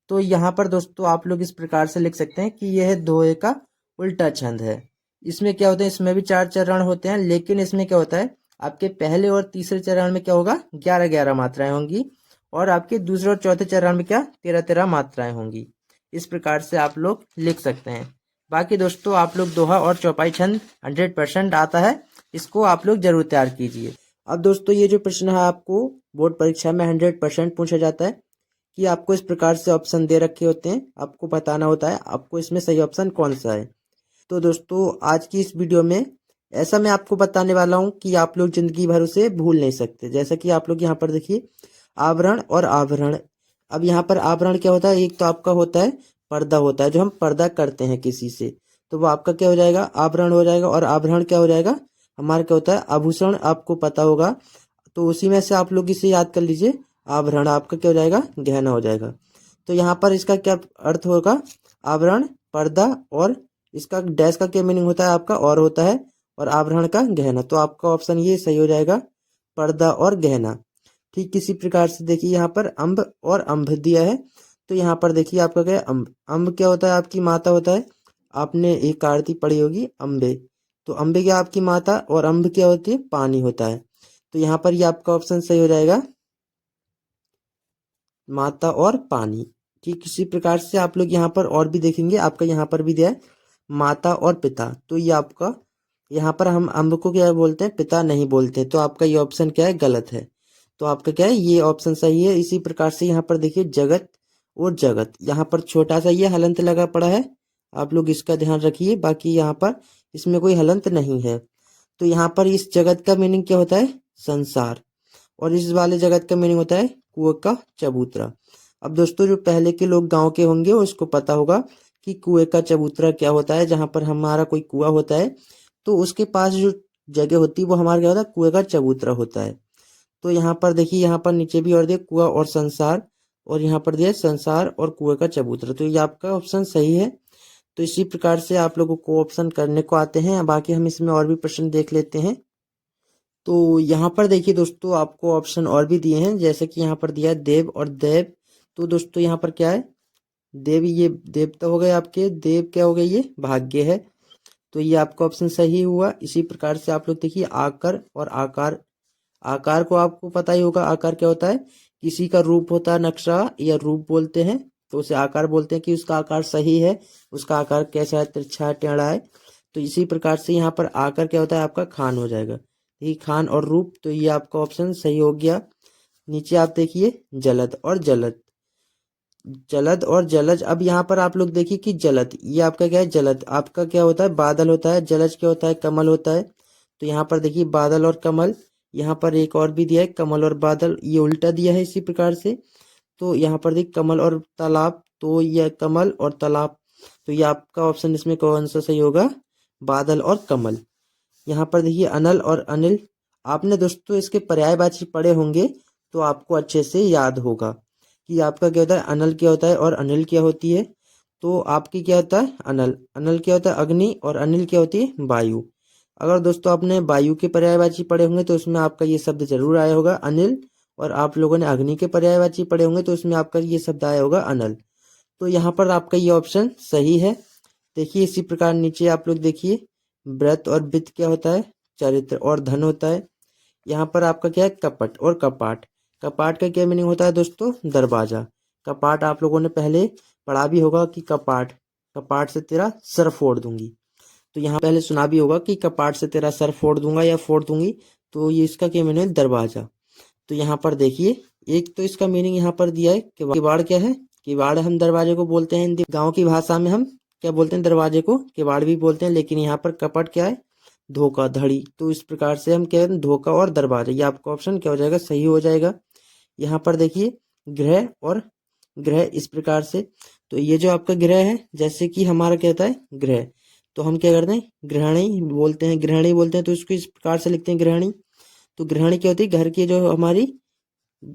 तो यहाँ पर दोस्तों आप लोग इस प्रकार से लिख सकते हैं कि यह दोहे का उल्टा छंद है। इसमें क्या होता है, इसमें भी 4 चरण होते हैं, लेकिन इसमें क्या होता है, आपके पहले और तीसरे चरण में क्या होगा, 11-11 मात्राएं होंगी, और आपके दूसरे और चौथे चरण में क्या, 13-13 मात्राएं होंगी। इस प्रकार से आप लोग लिख सकते हैं। बाकी दोस्तों आप लोग दोहा और चौपाई छंद 100% आता है, इसको आप लोग जरूर तैयार कीजिए। अब दोस्तों ये जो प्रश्न है आपको बोर्ड परीक्षा में 100% पूछा जाता है, कि आपको इस प्रकार से ऑप्शन दे रखे होते हैं, आपको बताना होता है आपको इसमें सही ऑप्शन कौन सा है। तो दोस्तों आज की इस वीडियो में ऐसा मैं आपको बताने वाला हूं कि आप लोग जिंदगी भर उसे भूल नहीं सकते। जैसा कि आप लोग यहाँ पर देखिए, आवरण और आभरण। अब यहाँ पर आभरण क्या होता है, एक तो आपका होता है पर्दा, होता है जो हम पर्दा करते हैं किसी से, तो वो आपका क्या हो जाएगा, आभरण हो जाएगा। और आभरण क्या हो जाएगा, हमारा क्या होता है, आभूषण, आपको पता होगा। तो उसी में से आप लोग इसे याद कर लीजिए, आभरण आपका क्या हो जाएगा, गहना हो जाएगा। तो यहाँ पर इसका क्या अर्थ होगा, आवरण, पर्दा, और इसका डैश का क्या मीनिंग होता है आपका, और होता है, और आभरण का गहना। तो आपका ऑप्शन ये सही हो जाएगा, पर्दा और गहना। ठीक इसी प्रकार से देखिए यहाँ पर अम्ब और अम्भ दिया है। तो यहाँ पर देखिए आपका क्या है, अम्ब। अम्ब क्या होता है, आपकी माता होता है। आपने एक आरती पढ़ी होगी, अम्बे। तो अम्बे क्या आपकी माता, और अम्ब क्या होती है, पानी होता है। तो यहाँ पर ये आपका ऑप्शन सही हो जाएगा, माता और पानी। ठीक इसी प्रकार से आप लोग यहाँ पर और भी देखेंगे, आपका यहाँ पर भी दिया है माता और पिता। तो ये आपका यहाँ पर हम अम्ब को क्या बोलते हैं, पिता नहीं बोलते। तो आपका ये ऑप्शन क्या है, गलत है। तो आपका क्या है, ये ऑप्शन सही है। इसी प्रकार से यहाँ पर देखिए जगत और जगत, यहाँ पर छोटा सा ये हलंत लगा पड़ा है, आप लोग इसका ध्यान रखिए। बाकी यहाँ पर इसमें कोई हलंत नहीं है। तो यहाँ पर इस जगत का मीनिंग क्या होता है, संसार, और इस वाले जगत का मीनिंग होता है कुएं का चबूतरा। अब दोस्तों जो पहले के लोग गांव के होंगे उसको पता होगा कि कुएं का चबूतरा क्या होता है। जहां पर हमारा कोई कुआं होता है तो उसके पास जो जगह होती है वो हमारा क्या होता है, कुएं का चबूतरा होता है। तो यहाँ पर देखिए, यहाँ पर नीचे भी और दिया कुआं और संसार, और यहाँ पर दिया संसार और कुएं का चबूतरा। तो ये आपका ऑप्शन सही है। तो इसी प्रकार से आप लोगों को ऑप्शन करने को आते हैं। बाकी हम इसमें और भी प्रश्न देख लेते हैं। तो यहाँ पर देखिए दोस्तों, आपको ऑप्शन और भी दिए हैं, जैसे कि यहाँ पर दिया है देव और देव। तो दोस्तों यहाँ पर क्या है, देव, ये देवता हो गए आपके, देव क्या हो गए, ये भाग्य है। तो ये आपका ऑप्शन सही हुआ। इसी प्रकार से आप लोग देखिए आकर और आकार। आकार को आपको पता ही होगा, आकार क्या होता है, किसी का रूप होता है, नक्शा या रूप बोलते हैं, तो उसे आकार बोलते हैं कि उसका आकार सही है, उसका आकार कैसा है, तिरछा है, टेढ़ा है। तो इसी प्रकार से यहाँ पर आकार क्या होता है, आपका खान हो जाएगा। ये खान और रूप, तो ये आपका ऑप्शन सही हो गया। नीचे आप देखिए जलद और जलद, जलद और जलज। अब यहाँ पर आप लोग देखिए कि जलद, ये आपका क्या है, जलद आपका क्या होता है, बादल होता है। जलज क्या होता है, कमल होता है। तो यहाँ पर देखिए बादल और कमल। यहाँ पर एक और भी दिया है, कमल और बादल, ये उल्टा दिया है इसी प्रकार से। तो यहाँ पर देखिए कमल और तालाब, तो यह कमल और तालाब, तो ये आपका ऑप्शन इसमें कौन सा सही होगा, बादल और कमल। यहाँ पर देखिए अनल और अनिल, आपने दोस्तों इसके पर्यायवाची पढ़े होंगे तो आपको अच्छे से याद होगा कि आपका क्या होता है, अनल क्या होता है और अनिल क्या होती है। तो आपकी क्या होता है, अनल, अनल क्या होता है अग्नि, और अनिल क्या होती है वायु। अगर दोस्तों आपने वायु के पर्यायवाची पढ़े होंगे तो उसमें आपका ये शब्द जरूर आया होगा अनिल, और आप लोगों ने अग्नि के पर्यायवाची पढ़े होंगे तो उसमें आपका ये शब्द आया होगा अनल। तो यहाँ पर आपका ये ऑप्शन सही है। देखिए इसी प्रकार नीचे आप लोग देखिए, व्रत और वित्त क्या होता है, चरित्र और धन होता है। यहाँ पर आपका क्या है, कपट और कपाट। कपाट का क्या मीनिंग होता है दोस्तों, दरवाजा। कपाट आप लोगों ने पहले पढ़ा भी होगा कि कपाट, कपाट से तेरा सर फोड़ दूंगी। तो यहाँ पहले सुना भी होगा कि कपाट से तेरा सर फोड़ दूंगा या फोड़ दूंगी, तो ये इसका क्या मीनिंग है, दरवाजा। तो यहाँ पर देखिए, एक तो इसका मीनिंग यहाँ पर दिया है, किवाड़ क्या है, किवाड़ हम दरवाजे को बोलते हैं, हिंदी गांव की भाषा में हम क्या बोलते हैं, दरवाजे को किवाड़ भी बोलते हैं। लेकिन यहाँ पर कपट क्या है, धोखा, धड़ी। तो इस प्रकार से हम क्या है, धोखा और दरवाजा, ये आपका ऑप्शन क्या हो जाएगा, सही हो जाएगा। यहाँ पर देखिए ग्रह और ग्रह इस प्रकार से, तो ये जो आपका ग्रह है, जैसे कि हमारा कहता है ग्रह, तो हम क्या करते हैं, गृहिणी बोलते हैं, गृहिणी बोलते हैं, तो इसको इस प्रकार से लिखते हैं गृहिणी। तो गृहिणी क्या होती है, घर की जो हमारी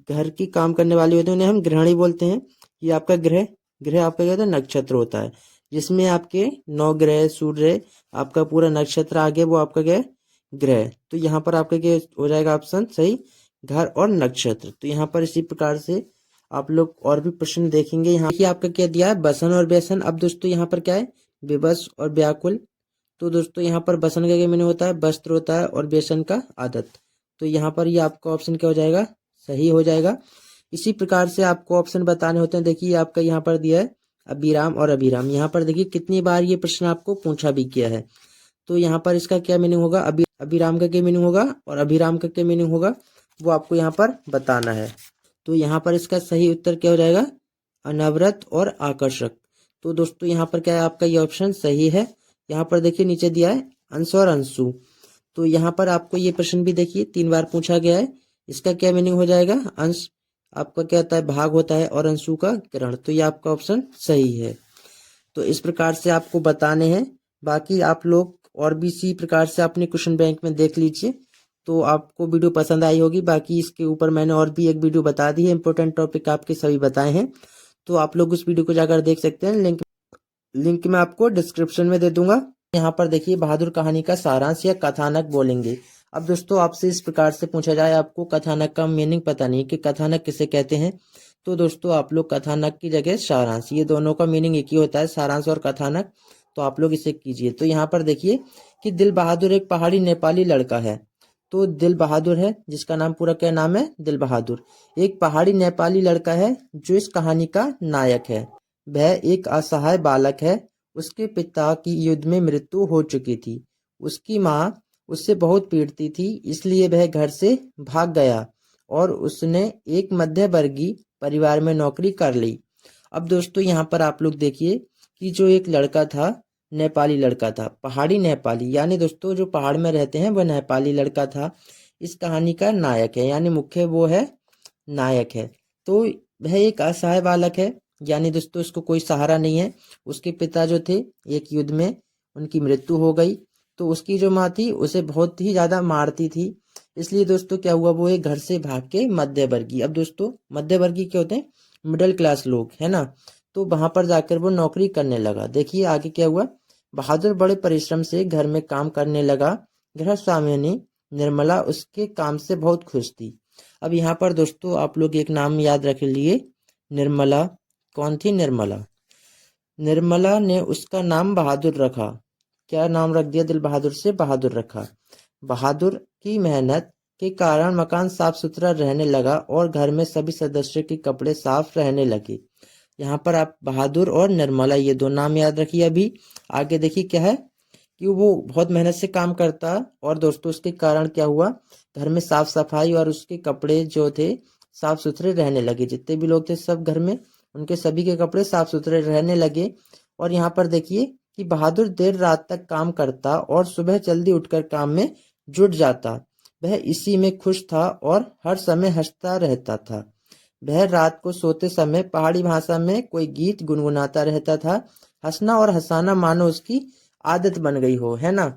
घर की काम करने वाली होती है उन्हें हम गृहिणी बोलते हैं। ये आपका ग्रह, ग्रह आपका क्या होता है, नक्षत्र होता है, जिसमें आपके 9 ग्रह, सूर्य, आपका पूरा नक्षत्र आगे, वो आपका क्या है, ग्रह। तो यहाँ पर आपका क्या हो जाएगा ऑप्शन सही, घर और नक्षत्र। तो यहाँ पर इसी प्रकार से आप लोग और भी प्रश्न देखेंगे। यहाँ देखिए आपका क्या दिया है, बसन और व्यसन। अब दोस्तों यहाँ पर क्या है, विवश और व्याकुल। तो दोस्तों यहाँ पर बसन का क्या मीनिंग होता है, वस्त्र होता है, और व्यसन का आदत। तो यहाँ पर ये आपका ऑप्शन क्या हो जाएगा, सही हो जाएगा। इसी प्रकार से आपको ऑप्शन बताने होते हैं। देखिए आपका यहाँ पर दिया है अभिराम और अभिराम। यहाँ पर देखिए कितनी बार ये प्रश्न आपको पूछा भी किया है। तो यहाँ पर इसका क्या मीनिंग होगा, अभिराम का क्या मीनिंग होगा और अभिराम का क्या मीनिंग होगा, वो आपको यहाँ पर बताना है। तो यहाँ पर इसका सही उत्तर क्या हो जाएगा, अनवरत और आकर्षक। तो दोस्तों यहाँ पर क्या है, आपका ये ऑप्शन सही है। यहाँ पर देखिए नीचे दिया है अंश और अंशु। तो यहाँ पर आपको ये प्रश्न भी देखिए 3 बार पूछा गया है। इसका क्या मीनिंग हो जाएगा, अंश आपका क्या होता है, भाग होता है, और अंशु का ग्रहण। तो ये आपका ऑप्शन सही है। तो इस प्रकार से आपको बताने हैं। बाकी आप लोग और भी इसी प्रकार से अपने क्वेश्चन बैंक में देख लीजिए, तो आपको वीडियो पसंद आई होगी। बाकी इसके ऊपर मैंने और भी एक वीडियो बता दी है, इंपॉर्टेंट टॉपिक आपके सभी बताए हैं, तो आप लोग उस वीडियो को जाकर देख सकते हैं। लिंक मैं आपको डिस्क्रिप्शन में दे दूंगा। यहाँ पर देखिए बहादुर कहानी का सारांश या कथानक बोलेंगे। अब दोस्तों आपसे इस प्रकार से पूछा जाए, आपको कथानक का मीनिंग पता नहीं कि कथानक किसे कहते हैं, तो दोस्तों आप लोग कथानक की जगह सारांश, ये दोनों का मीनिंग एक ही होता है, सारांश और कथानक। तो आप लोग इसे कीजिए। तो यहाँ पर देखिए कि दिल बहादुर एक पहाड़ी नेपाली लड़का है। तो दिल बहादुर है, जिसका नाम पूरा क्या नाम है, दिल बहादुर, एक पहाड़ी नेपाली लड़का है जो इस कहानी का नायक है। वह एक असहाय बालक है। उसके पिता की युद्ध में मृत्यु हो चुकी थी। उसकी माँ उससे बहुत पीड़ती थी, इसलिए वह घर से भाग गया और उसने एक मध्य वर्गीय परिवार में नौकरी कर ली। अब दोस्तों यहाँ पर आप लोग देखिए कि जो एक लड़का था, नेपाली लड़का था, पहाड़ी नेपाली, यानी दोस्तों जो पहाड़ में रहते हैं वह नेपाली लड़का था। इस कहानी का नायक है, यानी मुख्य वो है, नायक है। तो वह एक असहाय बालक है, यानी दोस्तों इसको कोई सहारा नहीं है। उसके पिता जो थे, एक युद्ध में उनकी मृत्यु हो गई, तो उसकी जो माँ थी उसे बहुत ही ज्यादा मारती थी। इसलिए दोस्तों क्या हुआ, वो एक घर से भाग के मध्य वर्गीय, अब दोस्तों मध्य वर्गीय क्या होते हैं, मिडिल क्लास लोग, है ना, तो वहां पर जाकर वो नौकरी करने लगा। देखिए आगे क्या हुआ, बहादुर बड़े परिश्रम से घर में काम करने लगा। गृह स्वामिनी निर्मला उसके काम से बहुत खुश थी। अब यहाँ पर दोस्तों आप लोग एक नाम याद रख लिए, निर्मला। कौन थी, निर्मला। निर्मला ने उसका नाम बहादुर रखा। क्या नाम रख दिया, दिल बहादुर से बहादुर रखा। बहादुर की मेहनत के कारण मकान साफ सुथरा रहने लगा और घर में सभी सदस्यों के कपड़े साफ रहने लगे। यहाँ पर आप बहादुर और निर्मला ये दो नाम याद रखिए। अभी आगे देखिए क्या है कि वो बहुत मेहनत से काम करता, और दोस्तों उसके कारण क्या हुआ, घर में साफ सफाई और उसके कपड़े जो थे साफ सुथरे रहने लगे। जितने भी लोग थे सब घर में, उनके सभी के कपड़े साफ सुथरे रहने लगे। और यहाँ पर देखिए कि बहादुर देर रात तक काम करता और सुबह जल्दी उठकर काम में जुट जाता। वह इसी में खुश था और हर समय हंसता रहता था। वह रात को सोते समय पहाड़ी भाषा में कोई गीत गुनगुनाता रहता था। हंसना और हंसाना मानो उसकी आदत बन गई हो, है ना।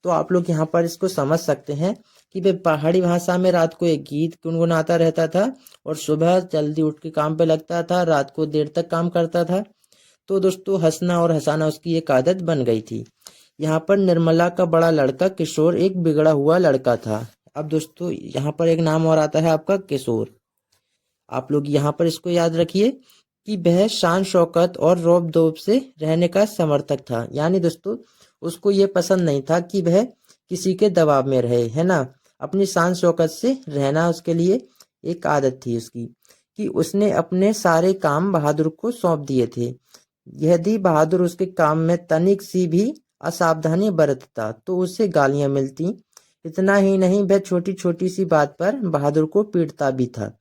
तो आप लोग यहाँ पर इसको समझ सकते हैं कि वह पहाड़ी भाषा में रात को एक गीत गुनगुनाता रहता था और सुबह जल्दी उठ के काम पे लगता था, रात को देर तक काम करता था। तो दोस्तों हंसना और हंसाना उसकी एक आदत बन गई थी। यहाँ पर निर्मला का बड़ा लड़का किशोर एक बिगड़ा हुआ लड़का था। अब दोस्तों यहाँ पर एक नाम और आता है आपका किशोर। आप लोग यहाँ पर इसको याद रखिए कि वह शान शौकत और रौब दोब से रहने का समर्थक था। यानी दोस्तों उसको ये पसंद नहीं था कि वह किसी के दबाव में रहे, है ना। अपनी शान शौकत से रहना उसके लिए एक आदत थी उसकी, कि उसने अपने सारे काम बहादुर को सौंप दिए थे। यदि बहादुर उसके काम में तनिक सी भी असावधानी बरतता तो उसे गालियां मिलती। इतना ही नहीं, वह छोटी छोटी सी बात पर बहादुर को पीटता भी था।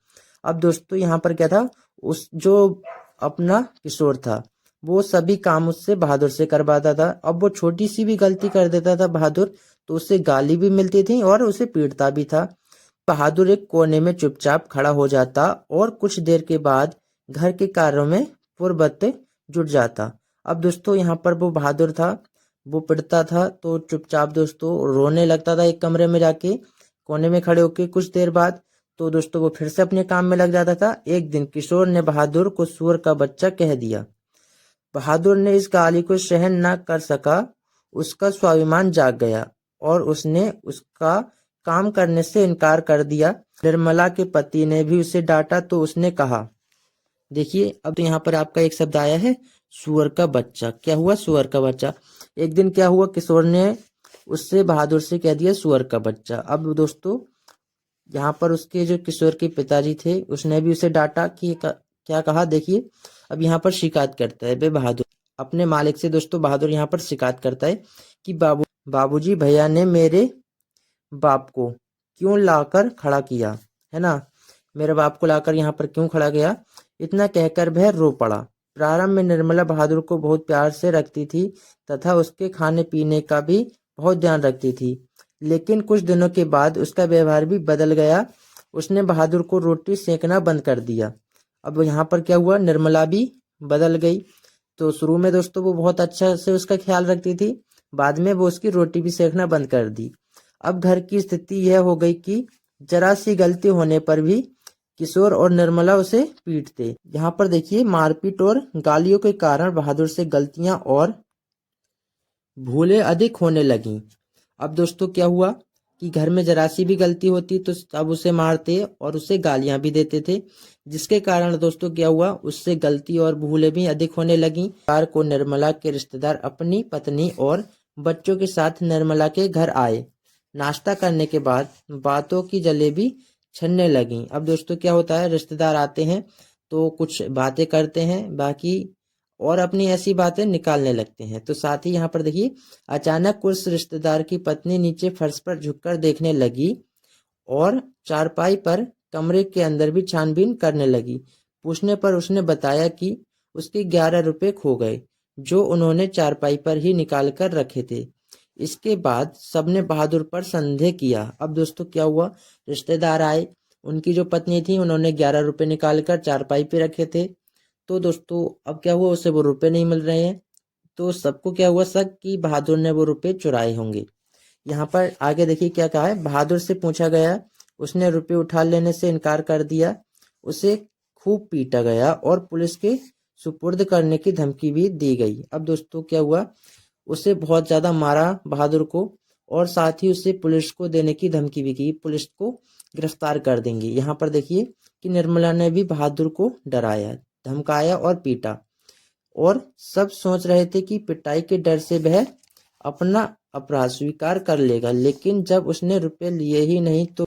अब दोस्तों यहाँ पर क्या था, उस जो अपना किशोर था वो सभी काम उससे बहादुर से करवाता था। अब वो छोटी सी भी गलती कर देता था बहादुर तो उससे गाली भी मिलती थी और उसे पीटता भी था। बहादुर एक कोने में चुपचाप खड़ा हो जाता और कुछ देर के बाद घर के कार्यों में पूर्ववत जुट जाता। अब दोस्तों यहाँ पर वो बहादुर था, वो पिटता था तो चुपचाप दोस्तों रोने लगता था एक कमरे में जाके कोने में खड़े होके। कुछ देर बाद तो दोस्तों वो फिर से अपने काम में लग जाता था। एक दिन किशोर ने बहादुर को सुअर का बच्चा कह दिया। बहादुर ने इस गाली को सहन न कर सका, उसका स्वाभिमान जाग गया और उसने उसका काम करने से इनकार कर दिया। निर्मला के पति ने भी उसे डांटा तो उसने कहा, देखिए अब तो यहाँ पर आपका एक शब्द आया है सुअर का बच्चा। क्या हुआ? सुअर का बच्चा। एक दिन क्या हुआ, किशोर ने उससे बहादुर से कह दिया सुअर का बच्चा। अब दोस्तों यहाँ पर उसके जो किशोर के पिताजी थे उसने भी उसे डांटा कि क्या कहा, देखिए अब यहाँ पर शिकायत करता है बे बहादुर अपने मालिक से। दोस्तों बहादुर यहाँ पर शिकायत करता है कि बाबूजी भैया ने मेरे बाप को क्यों लाकर खड़ा किया, है ना। मेरे बाप को लाकर यहाँ पर क्यों खड़ा किया। इतना कहकर वह रो पड़ा। प्रारंभ में निर्मला बहादुर को बहुत प्यार से रखती थी तथा उसके खाने पीने का भी बहुत ध्यान रखती थी, लेकिन कुछ दिनों के बाद उसका व्यवहार भी बदल गया। उसने बहादुर को रोटी सेकना बंद कर दिया। अब यहाँ पर क्या हुआ, निर्मला भी बदल गई। तो शुरू में दोस्तों वो बहुत अच्छा से उसका ख्याल रखती थी, बाद में वो उसकी रोटी भी सेकना बंद कर दी। अब घर की स्थिति यह हो गई कि जरा सी गलती होने पर भी किशोर और निर्मला उसे पीटते। यहाँ पर देखिए मारपीट और गालियों के कारण बहादुर से गलतियां और भूलें अधिक होने लगीं। अब दोस्तों क्या हुआ कि घर में जरा सी भी गलती होती तो अब उसे मारते और उसे गालियां भी देते थे, जिसके कारण दोस्तों क्या हुआ, उससे गलती और भूलें भी अधिक होने लगीं। रविवार को निर्मला के रिश्तेदार अपनी पत्नी और बच्चों के साथ निर्मला के घर आए। नाश्ता करने के बाद बातों की जलेबी छनने लगी। अब दोस्तों क्या होता है, रिश्तेदार आते हैं तो कुछ बातें करते हैं बाकी और अपनी ऐसी बातें निकालने लगते हैं। तो साथ ही यहाँ पर देखिए अचानक उस रिश्तेदार की पत्नी नीचे फर्श पर झुककर देखने लगी और चारपाई पर कमरे के अंदर भी छानबीन करने लगी। पूछने पर उसने बताया कि उसके 11 रुपए खो गए जो उन्होंने चारपाई पर ही निकाल कर रखे थे। इसके बाद सबने बहादुर पर संदेह किया। अब दोस्तों क्या हुआ, रिश्तेदार आए, उनकी जो पत्नी थी उन्होंने 11 रुपए निकाल कर चारपाई पे रखे थे। तो दोस्तों अब क्या हुआ, उसे वो रुपए नहीं मिल रहे हैं। तो सबको क्या हुआ, शक कि बहादुर ने वो रुपए चुराए होंगे। यहाँ पर आगे देखिए क्या कहा है, बहादुर से पूछा गया, उसने रुपए उठा लेने से इनकार कर दिया। उसे खूब पीटा गया और पुलिस के सुपुर्द करने की धमकी भी दी गई। अब दोस्तों क्या हुआ, उसे बहुत ज्यादा मारा बहादुर को और साथ ही उसे पुलिस को देने की धमकी भी की, पुलिस को गिरफ्तार कर देंगे। यहाँ पर देखिए कि निर्मला ने भी बहादुर को डराया, धमकाया और पीटा और सब सोच रहे थे कि पिटाई के डर से वह अपना अपराध स्वीकार कर लेगा, लेकिन जब उसने रुपए लिए ही नहीं तो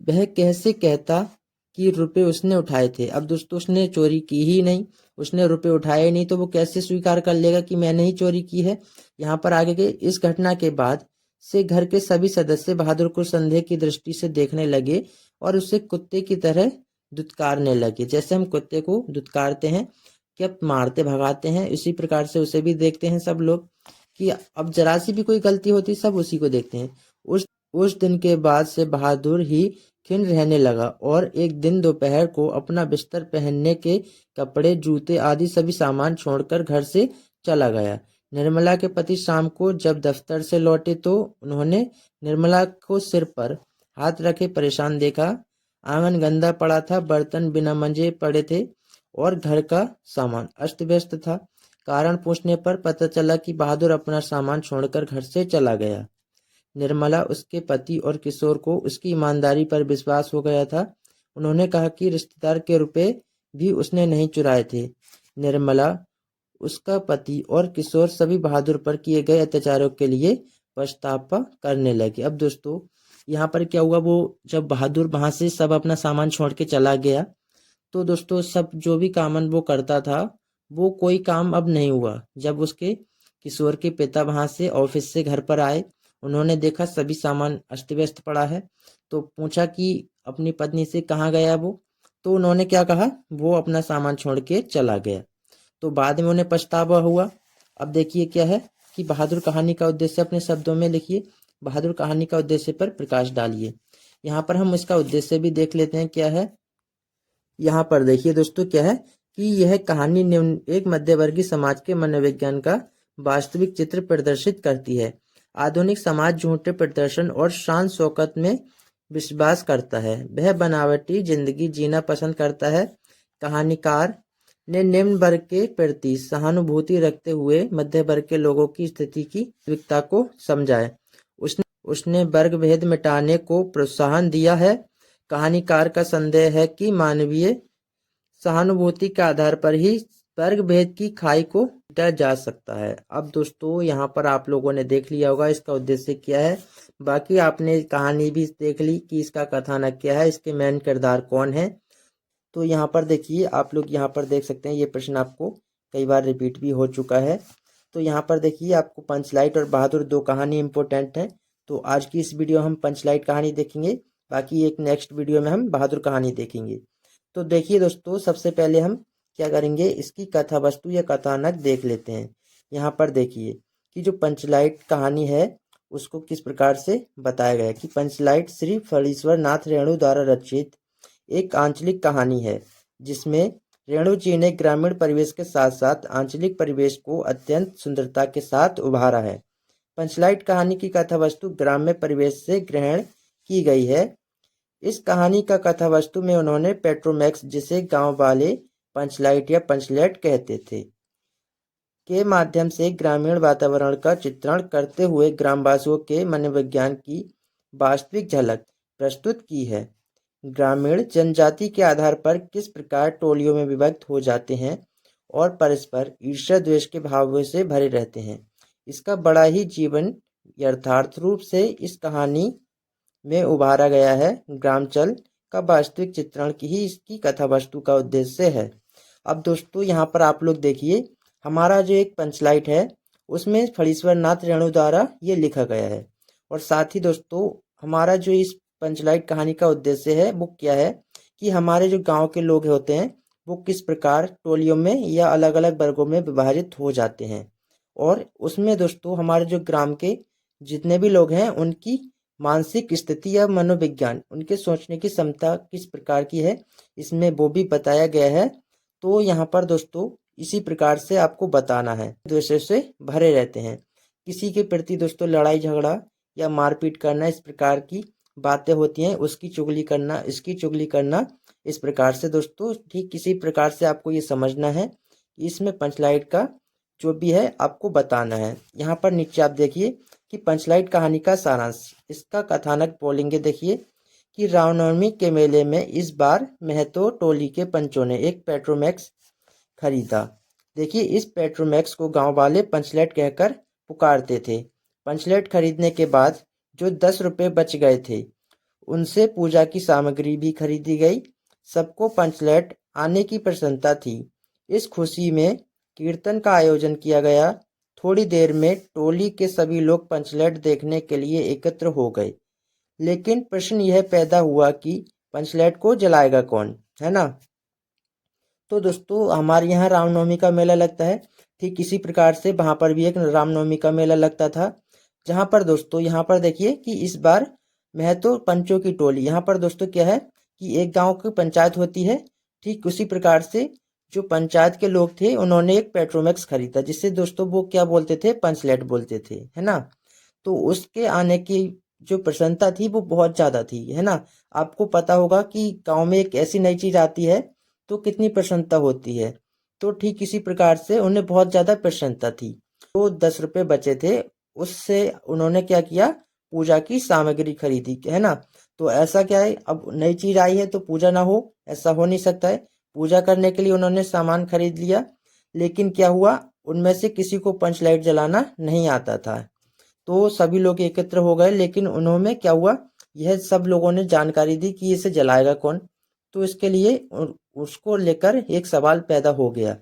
वह कैसे कहता कि रुपए उसने उठाए थे। अब दोस्तों उसने चोरी की ही नहीं, उसने रुपए उठाए नहीं तो वो कैसे स्वीकार कर लेगा कि मैंने ही चोरी की है। यहाँ पर आगे के इस घटना के बाद से घर के सभी सदस्य बहादुर को संदेह की दृष्टि से देखने लगे और उसे कुत्ते की तरह दुत्कारने लगे। जैसे हम कुत्ते को दुत्कारते हैं, क्या मारते भगाते हैं, इसी प्रकार से उसे भी देखते हैं सब लोग कि अब जरा सी भी कोई गलती होती सब उसी को देखते हैं। उस उस दिन के बाद से बहादुर ही खिन्न रहने लगा और एक दिन दोपहर को अपना बिस्तर, पहनने के कपड़े, जूते आदि सभी सामान छोड़कर घर से चला गया। निर्मला के पति शाम को जब दफ्तर से लौटे तो उन्होंने निर्मला को सिर पर हाथ रखे परेशान देखा। आंगन गंदा पड़ा था, बर्तन बिना मंजे पड़े थे और घर का सामान अस्त व्यस्त था। कारण पूछने पर पता चला कि बहादुर अपना सामान छोड़कर घर से चला गया। निर्मला, उसके पति और किशोर को उसकी ईमानदारी पर विश्वास हो गया था। उन्होंने कहा कि रिश्तेदार के रुपए भी उसने नहीं चुराए थे। निर्मला, उसका पति और किशोर सभी बहादुर पर किए गए अत्याचारों के लिए पछतावा करने लगे। अब दोस्तों यहाँ पर क्या हुआ, वो जब बहादुर वहां से सब अपना सामान छोड़ के चला गया तो दोस्तों सब जो भी कामन वो करता था वो कोई काम अब नहीं हुआ। जब उसके किशोर के पिता वहां से ऑफिस से घर पर आए, उन्होंने देखा सभी सामान अस्त व्यस्त पड़ा है, तो पूछा कि अपनी पत्नी से कहाँ गया वो। तो उन्होंने क्या कहा, वो अपना सामान छोड़ के चला गया। तो बाद में उन्हें पछतावा हुआ। अब देखिए क्या है कि बहादुर कहानी का उद्देश्य अपने शब्दों में लिखिए। बहादुर कहानी का उद्देश्य पर प्रकाश डालिए। यहाँ पर हम इसका उद्देश्य भी देख लेते हैं क्या है। यहाँ पर देखिए दोस्तों क्या है कि यह कहानी निम्न एक मध्यवर्गीय समाज के मनोविज्ञान का वास्तविक चित्र प्रदर्शित करती है। आधुनिक समाज झूठे प्रदर्शन और शान शौकत में विश्वास करता है। वह बनावटी जिंदगी जीना पसंद करता है। कहानीकार ने निम्न वर्ग के प्रति सहानुभूति रखते हुए मध्य वर्ग के लोगों की स्थिति की वास्तविकता को समझा है। उसने वर्ग भेद मिटाने को प्रोत्साहन दिया है। कहानीकार का संदेह है कि मानवीय सहानुभूति के आधार पर ही वर्ग भेद की खाई को मिटाया जा सकता है। अब दोस्तों यहाँ पर आप लोगों ने देख लिया होगा इसका उद्देश्य क्या है। बाकी आपने कहानी भी देख ली कि इसका कथानक क्या है, इसके मेन किरदार कौन है। तो यहाँ पर देखिए आप लोग यहाँ पर देख सकते हैं, ये प्रश्न आपको कई बार रिपीट भी हो चुका है। तो यहाँ पर देखिए आपको पंचलाइट और बहादुर दो कहानी इंपॉर्टेंट है। तो आज की इस वीडियो हम पंचलाइट कहानी देखेंगे, बाकी एक नेक्स्ट वीडियो में हम बहादुर कहानी देखेंगे। तो देखिए दोस्तों सबसे पहले हम क्या करेंगे, इसकी कथा वस्तु या कथानक देख लेते हैं। यहाँ पर देखिए कि जो पंचलाइट कहानी है उसको किस प्रकार से बताया गया है कि पंचलाइट श्री फणीश्वर नाथ रेणु द्वारा रचित एक आंचलिक कहानी है, जिसमें रेणु जी ने ग्रामीण परिवेश के साथ साथ आंचलिक परिवेश को अत्यंत सुंदरता के साथ उभारा है। पंचलाइट कहानी की कथा वस्तु ग्राम्य परिवेश से ग्रहण की गई है। इस कहानी का कथा वस्तु में उन्होंने पेट्रोमैक्स, जिसे गांव वाले पंचलाइट या पंचलेट कहते थे, के माध्यम से ग्रामीण वातावरण का चित्रण करते हुए ग्रामवासियों के मनोविज्ञान की वास्तविक झलक प्रस्तुत की है। ग्रामीण जनजाति के आधार पर किस प्रकार टोलियों में विभक्त हो जाते हैं और परस्पर ईर्ष्या द्वेष के भावों से भरे रहते हैं, इसका बड़ा ही जीवन यथार्थ रूप से इस कहानी में उभारा गया है। ग्रामांचल का वास्तविक चित्रण की ही इसकी कथा वस्तु का उद्देश्य है। अब दोस्तों यहाँ पर आप लोग देखिए हमारा जो एक पंचलाइट है उसमें फणीश्वर नाथ रेणु द्वारा ये लिखा गया है, और साथ ही दोस्तों हमारा जो इस पंचलाइट कहानी का उद्देश्य है वो क्या है कि हमारे जो गांव के लोग होते हैं वो किस प्रकार टोलियों में या अलग अलग वर्गों में विभाजित हो जाते हैं, और उसमें दोस्तों हमारे जो ग्राम के जितने भी लोग हैं उनकी मानसिक स्थिति या मनोविज्ञान, उनके सोचने की क्षमता किस प्रकार की है, इसमें वो भी बताया गया है। तो यहाँ पर दोस्तों इसी प्रकार से आपको बताना है। द्वेष से भरे रहते हैं, किसी के प्रति दोस्तों लड़ाई झगड़ा या मारपीट करना, इस प्रकार की बातें होती हैं, उसकी चुगली करना, इसकी चुगली करना, इस प्रकार से दोस्तों ठीक किसी प्रकार से आपको ये समझना है कि इसमें पंचलाइट का जो भी है आपको बताना है। यहाँ पर नीचे आप देखिए कि पंचलाइट कहानी का सारांश, इसका कथानक बोलेंगे देखिए कि रामनवमी के मेले में इस बार महतो टोली के पंचों ने एक पेट्रोमैक्स खरीदा। देखिए इस पेट्रोमैक्स को गांव वाले पंचलेट कहकर पुकारते थे। पंचलेट खरीदने के बाद जो 10 रुपए बच गए थे उनसे पूजा की सामग्री भी खरीदी गई। सबको पंचलेट आने की प्रसन्नता थी। इस खुशी में कीर्तन का आयोजन किया गया। थोड़ी देर में टोली के सभी लोग पंचलेट देखने के लिए एकत्र हो गए, लेकिन प्रश्न यह पैदा हुआ कि पंचलेट को जलाएगा कौन, है ना। तो दोस्तों हमारे यहाँ रामनवमी का मेला लगता है, ठीक इसी प्रकार से वहाँ पर भी एक रामनवमी का मेला लगता था, जहाँ पर दोस्तों यहाँ पर देखिए कि इस बार महतो पंचों की टोली। यहाँ पर दोस्तों क्या है कि एक गांव की पंचायत होती है, ठीक उसी प्रकार से जो पंचायत के लोग थे उन्होंने एक पेट्रोमैक्स खरीदा, जिससे दोस्तों वो क्या बोलते थे, पंचलेट बोलते थे, है ना। तो उसके आने की जो प्रसन्नता थी वो बहुत ज़्यादा थी, है ना। आपको पता होगा कि गांव में एक ऐसी नई चीज़ आती है तो कितनी प्रसन्नता होती है। तो ठीक इसी प्रकार से उन्हें बहुत ज़्यादा प्रसन्नता थी। तो 10 रुपये बचे थे, उससे उन्होंने क्या किया, पूजा की सामग्री खरीदी, है ना। तो ऐसा क्या है, अब नई चीज़ आई है तो पूजा ना हो, ऐसा हो नहीं सकता है। पूजा करने के लिए उन्होंने सामान खरीद लिया, लेकिन क्या हुआ, उनमें से किसी को पंच लाइट जलाना नहीं आता था। तो सभी लोग एकत्र हो गए, लेकिन उन्होंने क्या हुआ, यह सब लोगों ने जानकारी दी कि इसे जलाएगा कौन। तो इसके लिए उसको लेकर एक सवाल पैदा हो गया।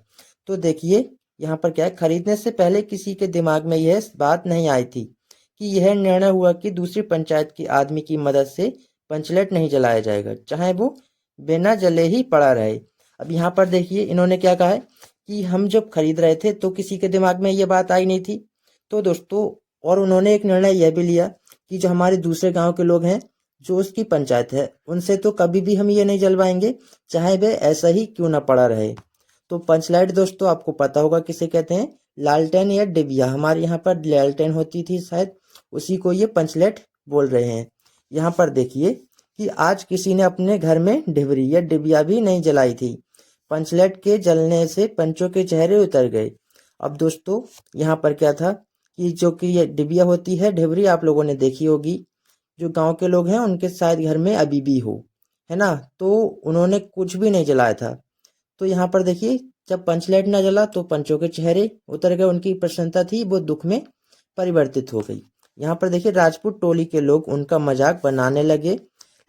तो देखिए यहाँ पर क्या है, खरीदने से पहले किसी के दिमाग में यह बात नहीं आई थी कि यह निर्णय हुआ कि दूसरी पंचायत के आदमी की मदद से पंचलेट नहीं जलाया जाएगा, चाहे वो बिना जले ही पड़ा रहे। अब यहाँ पर देखिए इन्होंने क्या कहा है कि हम जब खरीद रहे थे तो किसी के दिमाग में ये बात आई नहीं थी। तो दोस्तों और उन्होंने एक निर्णय यह भी लिया कि जो हमारे दूसरे गांव के लोग हैं, जो उसकी पंचायत है, उनसे तो कभी भी हम ये नहीं जलवाएंगे, चाहे वह ऐसा ही क्यों ना पड़ा रहे। तो पंचलाइट दोस्तों आपको पता होगा किसे कहते हैं, लालटेन या डिबिया। हमारे यहाँ पर लालटेन होती थी शायद, उसी को ये पंचलाइट बोल रहे हैं। यहाँ पर देखिए कि आज किसी ने अपने घर में डिबरी या डिबिया भी नहीं जलाई थी। पंचलाइट के जलने से पंचों के चेहरे उतर गए। अब दोस्तों यहाँ पर क्या था कि जो कि ये डिबिया होती है, ढिबरी आप लोगों ने देखी होगी, जो गांव के लोग हैं उनके शायद घर में अभी भी हो, है ना। तो उन्होंने कुछ भी नहीं जलाया था। तो यहाँ पर देखिए जब पंचलाइट ना जला तो पंचों के चेहरे उतर गए, उनकी प्रसन्नता थी वो दुख में परिवर्तित हो गई। यहाँ पर देखिए राजपूत टोली के लोग उनका मजाक बनाने लगे,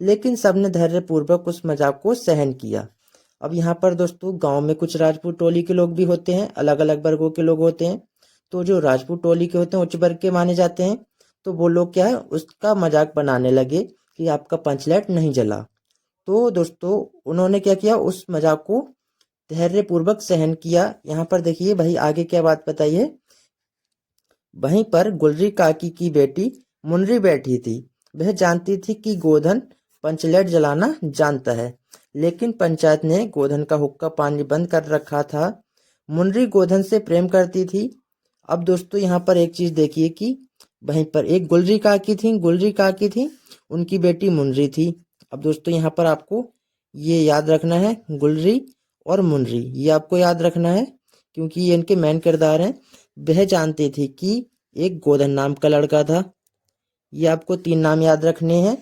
लेकिन सबने धैर्यपूर्वक उस मजाक को सहन किया। अब यहाँ पर दोस्तों गांव में कुछ राजपूत टोली के लोग भी होते हैं, अलग अलग वर्गों के लोग होते हैं। तो जो राजपूत टोली के होते हैं उच्च वर्ग के माने जाते हैं, तो वो लोग क्या है उसका मजाक बनाने लगे कि आपका पंचलाइट नहीं जला। तो दोस्तों उन्होंने क्या किया, उस मजाक को धैर्यपूर्वक सहन किया। यहाँ पर देखिए भाई आगे क्या बात बताई है। वहीं पर गुलरी काकी की बेटी मुनरी बैठी थी। वह जानती थी कि गोधन पंचलेट जलाना जानता है, लेकिन पंचायत ने गोधन का हुक्का पानी बंद कर रखा था। मुनरी गोधन से प्रेम करती थी। अब दोस्तों यहाँ पर एक चीज देखिए कि वहीं पर एक गुलरी काकी थी, उनकी बेटी मुनरी थी। अब दोस्तों यहाँ पर आपको ये याद रखना है, गुलरी और मुनरी, ये आपको याद रखना है क्योंकि ये इनके मेन किरदार हैं। वह जानती थी कि एक गोधन नाम का लड़का था। ये आपको 3 नाम याद रखने हैं।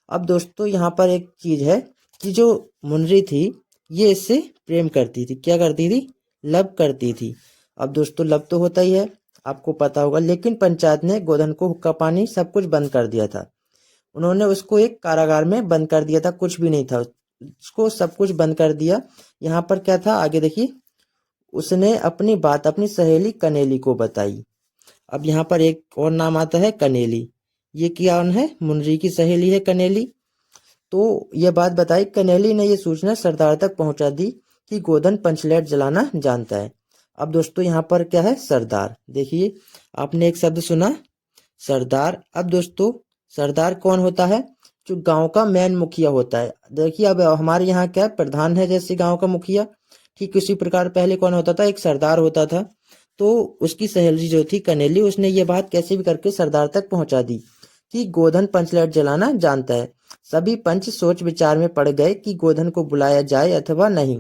अब दोस्तों यहाँ पर एक चीज है कि जो मुनरी थी ये इससे प्रेम करती थी, क्या करती थी, लव करती थी। अब दोस्तों लव तो होता ही है, आपको पता होगा, लेकिन पंचायत ने गोधन को हुक्का पानी सब कुछ बंद कर दिया था। उन्होंने उसको एक कारागार में बंद कर दिया था, कुछ भी नहीं था, उसको सब कुछ बंद कर दिया। यहाँ पर क्या था आगे देखिए, उसने अपनी बात अपनी सहेली कनेली को बताई। अब यहाँ पर एक और नाम आता है कनेली, ये कौन है, मुनरी की सहेली है कनेली। तो यह बात बताई, कनेली ने यह सूचना सरदार तक पहुंचा दी कि गोधन पंचलेट जलाना जानता है। अब दोस्तों यहाँ पर क्या है, सरदार। देखिए आपने एक शब्द सुना, सरदार। अब दोस्तों सरदार कौन होता है, जो गांव का मेन मुखिया होता है। देखिए अब हमारे यहाँ क्या प्रधान है जैसे गांव का मुखिया, ठीक उसी प्रकार पहले कौन होता था, एक सरदार होता था। तो उसकी सहेली जो थी कनेली, उसने ये बात कैसे भी करके सरदार तक पहुंचा दी कि गोधन पंचलेट जलाना जानता है। सभी पंच सोच विचार में पड़ गए कि गोधन को बुलाया जाए अथवा नहीं।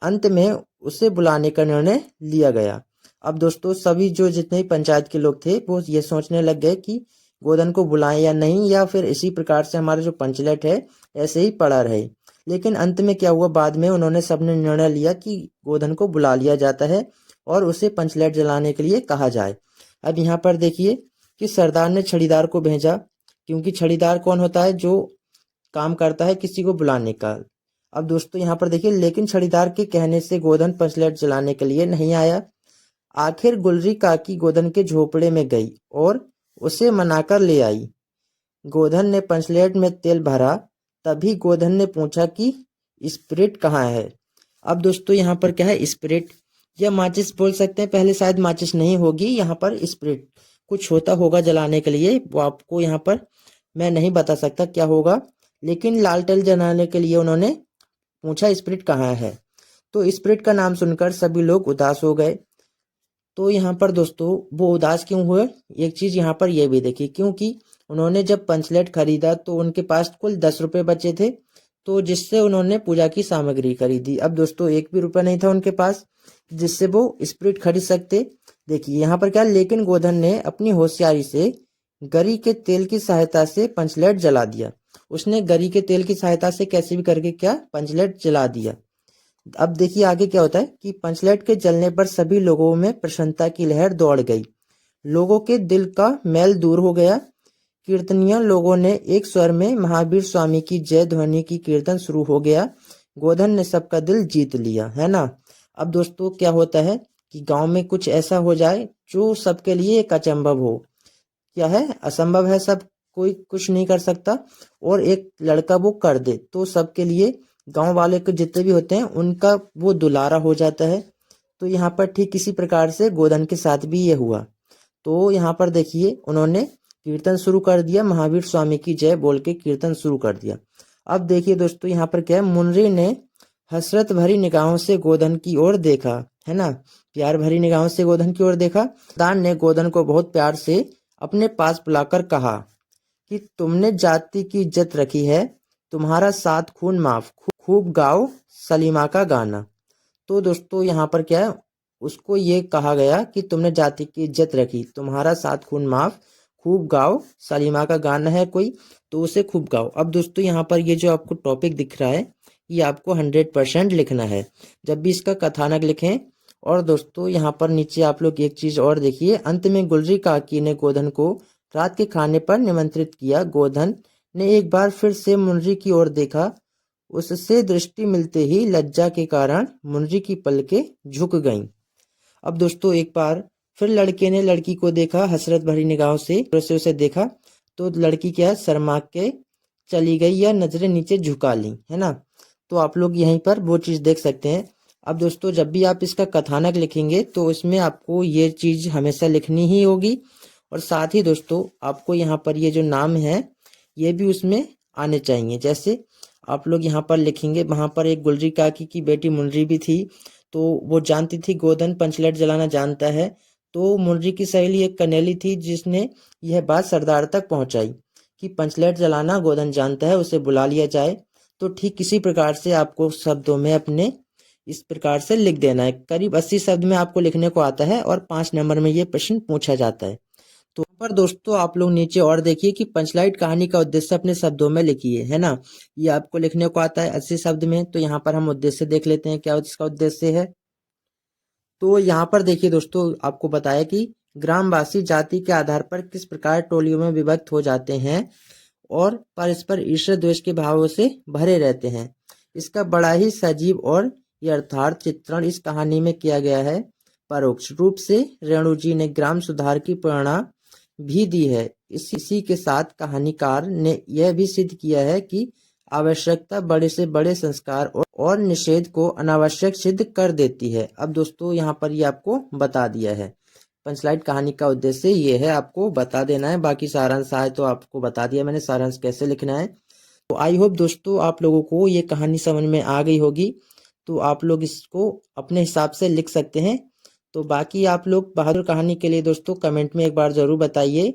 अंत में उसे बुलाने का निर्णय लिया गया। अब दोस्तों सभी जो जितने भी पंचायत के लोग थे वो ये सोचने लग गए कि गोधन को बुलाएं या नहीं, या फिर इसी प्रकार से हमारा जो पंचलेट है ऐसे ही पड़ा रहे। लेकिन अंत में क्या हुआ, बाद में उन्होंने सबने निर्णय लिया कि गोधन को बुला लिया जाता है और उसे पंचलेट जलाने के लिए कहा जाए। अब यहाँ पर देखिए कि सरदार ने छड़ीदार को भेजा, क्योंकि छड़ीदार कौन होता है, जो काम करता है किसी को बुलाने का। अब दोस्तों यहाँ पर देखिए, लेकिन छड़ीदार के कहने से गोधन पंचलेट जलाने के लिए नहीं आया। आखिर गुलरी काकी गोधन के झोपड़े में गई और उसे मनाकर ले आई। गोधन ने पंचलेट में तेल भरा, तभी गोधन ने पूछा कि स्पिरिट कहाँ है। अब दोस्तों यहाँ पर क्या है, स्पिरिट या माचिस बोल सकते हैं, पहले शायद माचिस नहीं होगी, यहाँ पर स्पिरिट कुछ होता होगा जलाने के लिए, वो आपको यहाँ पर मैं नहीं बता सकता क्या होगा, लेकिन लालटेन जलाने के लिए उन्होंने पूछा स्पिरिट कहाँ है। तो स्पिरिट का नाम सुनकर सभी लोग उदास हो गए। तो यहाँ पर दोस्तों वो उदास क्यों हुए, एक चीज यहाँ पर ये भी देखिए, क्योंकि उन्होंने जब पंचलेट खरीदा तो उनके पास कुल 10 रुपए बचे थे, तो जिससे उन्होंने पूजा की सामग्री खरीदी। अब दोस्तों एक भी रुपया नहीं था उनके पास जिससे वो स्पिरिट खरीद सकते। देखिए यहाँ पर क्या, लेकिन गोधन ने अपनी होशियारी से गरी के तेल की सहायता से पंचलेट जला दिया। उसने गरी के तेल की सहायता से कैसे भी करके क्या पंचलेट जला दिया। अब देखिए आगे क्या होता है कि पंचलेट के जलने पर सभी लोगों में प्रसन्नता की लहर दौड़ गई। लोगों के दिल का मैल दूर हो गया। कीर्तनिया लोगों ने एक स्वर में महावीर स्वामी की जय ध्वनि की कीर्तन शुरू हो गया। गोधन ने सबका दिल जीत लिया, है ना। अब दोस्तों क्या होता है कि गांव में कुछ ऐसा हो जाए जो सबके लिए एक अचंभव हो। क्या है, असंभव है, सब कोई कुछ नहीं कर सकता, और एक लड़का वो कर दे तो सबके लिए, गांव वाले के जितने भी होते हैं उनका वो दुलारा हो जाता है। तो यहाँ पर ठीक इसी प्रकार से गोधन के साथ भी ये हुआ। तो यहाँ पर देखिए उन्होंने कीर्तन शुरू कर दिया, महावीर स्वामी की जय बोल के कीर्तन शुरू कर दिया। अब देखिए दोस्तों यहाँ पर क्या है, मुनरी ने हसरत भरी निगाहों से गोधन की ओर देखा, है ना, प्यार भरी निगाहों से गोधन की ओर देखा। दान ने गोधन को बहुत प्यार से अपने पास बुलाकर कहा कि तुमने जाति की इज्जत रखी है, तुम्हारा सात खून माफ, खूब गाओ सलीमा का गाना। तो दोस्तों यहाँ पर क्या है, उसको ये कहा गया कि तुमने जाति की इज्जत रखी, तुम्हारा सात खून माफ, खूब गाओ सलीमा का गाना है कोई, तो उसे खूब गाओ। अब दोस्तों यहाँ पर ये जो आपको टॉपिक दिख रहा है ये आपको 100% लिखना है जब भी इसका कथानक लिखें। और दोस्तों यहाँ पर नीचे आप लोग एक चीज और देखिए, अंत में गुलरी काकी ने गोधन को रात के खाने पर निमंत्रित किया। गोधन ने एक बार फिर से मुनरी की ओर देखा। उससे दृष्टि मिलते ही लज्जा के कारण मुनरी की पलकें झुक गईं। अब दोस्तों एक बार फिर लड़के ने लड़की को देखा, हसरत भरी निगाहों से उसे देखा, तो लड़की क्या शर्मा के चली गई या नजरें नीचे झुका ली, है ना। तो आप लोग यहीं पर वो चीज देख सकते हैं। अब दोस्तों जब भी आप इसका कथानक लिखेंगे तो इसमें आपको ये चीज हमेशा लिखनी ही होगी, और साथ ही दोस्तों आपको यहाँ पर ये जो नाम है ये भी उसमें आने चाहिए। जैसे आप लोग यहाँ पर लिखेंगे, वहां पर एक गुलरी काकी की बेटी मुनरी भी थी, तो वो जानती थी गोधन पंचलेट जलाना जानता है। तो मुनरी की सहेली एक कनेली थी जिसने यह बात सरदार तक पहुंचाई कि पंचलेट जलाना गोधन जानता है, उसे बुला लिया जाए। तो ठीक इसी प्रकार से आपको शब्दों में अपने इस प्रकार से लिख देना है। करीब 80 शब्द में आपको लिखने को आता है और 5 नंबर में ये प्रश्न पूछा जाता है। तो पर दोस्तों आप लोग नीचे और देखिए कि पंचलाइट कहानी का उद्देश्य अपने शब्दों में लिखिए, है ना। ये आपको लिखने को आता है 80 शब्द में। तो यहाँ पर हम उद्देश्य देख लेते हैं क्या इसका उद्देश्य है। तो यहाँ पर देखिए दोस्तों आपको बताया कि ग्रामवासी जाति के आधार पर किस प्रकार टोलियों में विभक्त हो जाते हैं और परस्पर ईर्ष्या द्वेष के भावों से भरे रहते हैं। इसका बड़ा ही सजीव और यथार्थ चित्रण इस कहानी में किया गया है। परोक्ष रूप से रेणु जी ने ग्राम सुधार की प्रेरणा भी दी है। इसी के साथ कहानीकार ने यह भी सिद्ध किया है कि आवश्यकता बड़े से बड़े संस्कार और निषेध को अनावश्यक सिद्ध कर देती है। अब दोस्तों यहाँ पर ये आपको बता दिया है। पंचलाइट कहानी का उद्देश्य ये है, आपको बता देना है। बाकी सारांश आए तो आपको बता दिया मैंने सारांश कैसे लिखना है। तो आई होप दोस्तों आप लोगों को ये कहानी समझ में आ गई होगी। तो आप लोग इसको अपने हिसाब से लिख सकते हैं। तो बाकी आप लोग बहादुर कहानी के लिए दोस्तों कमेंट में एक बार जरूर बताइए,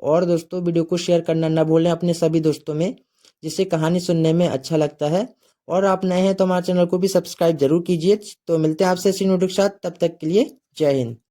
और दोस्तों वीडियो को शेयर करना ना भूलें अपने सभी दोस्तों में जिसे कहानी सुनने में अच्छा लगता है। और आप नए हैं तो हमारे चैनल को भी सब्सक्राइब जरूर कीजिए। तो मिलते हैं आपसे इसी वीडियो के साथ, तब तक के लिए जय हिंद।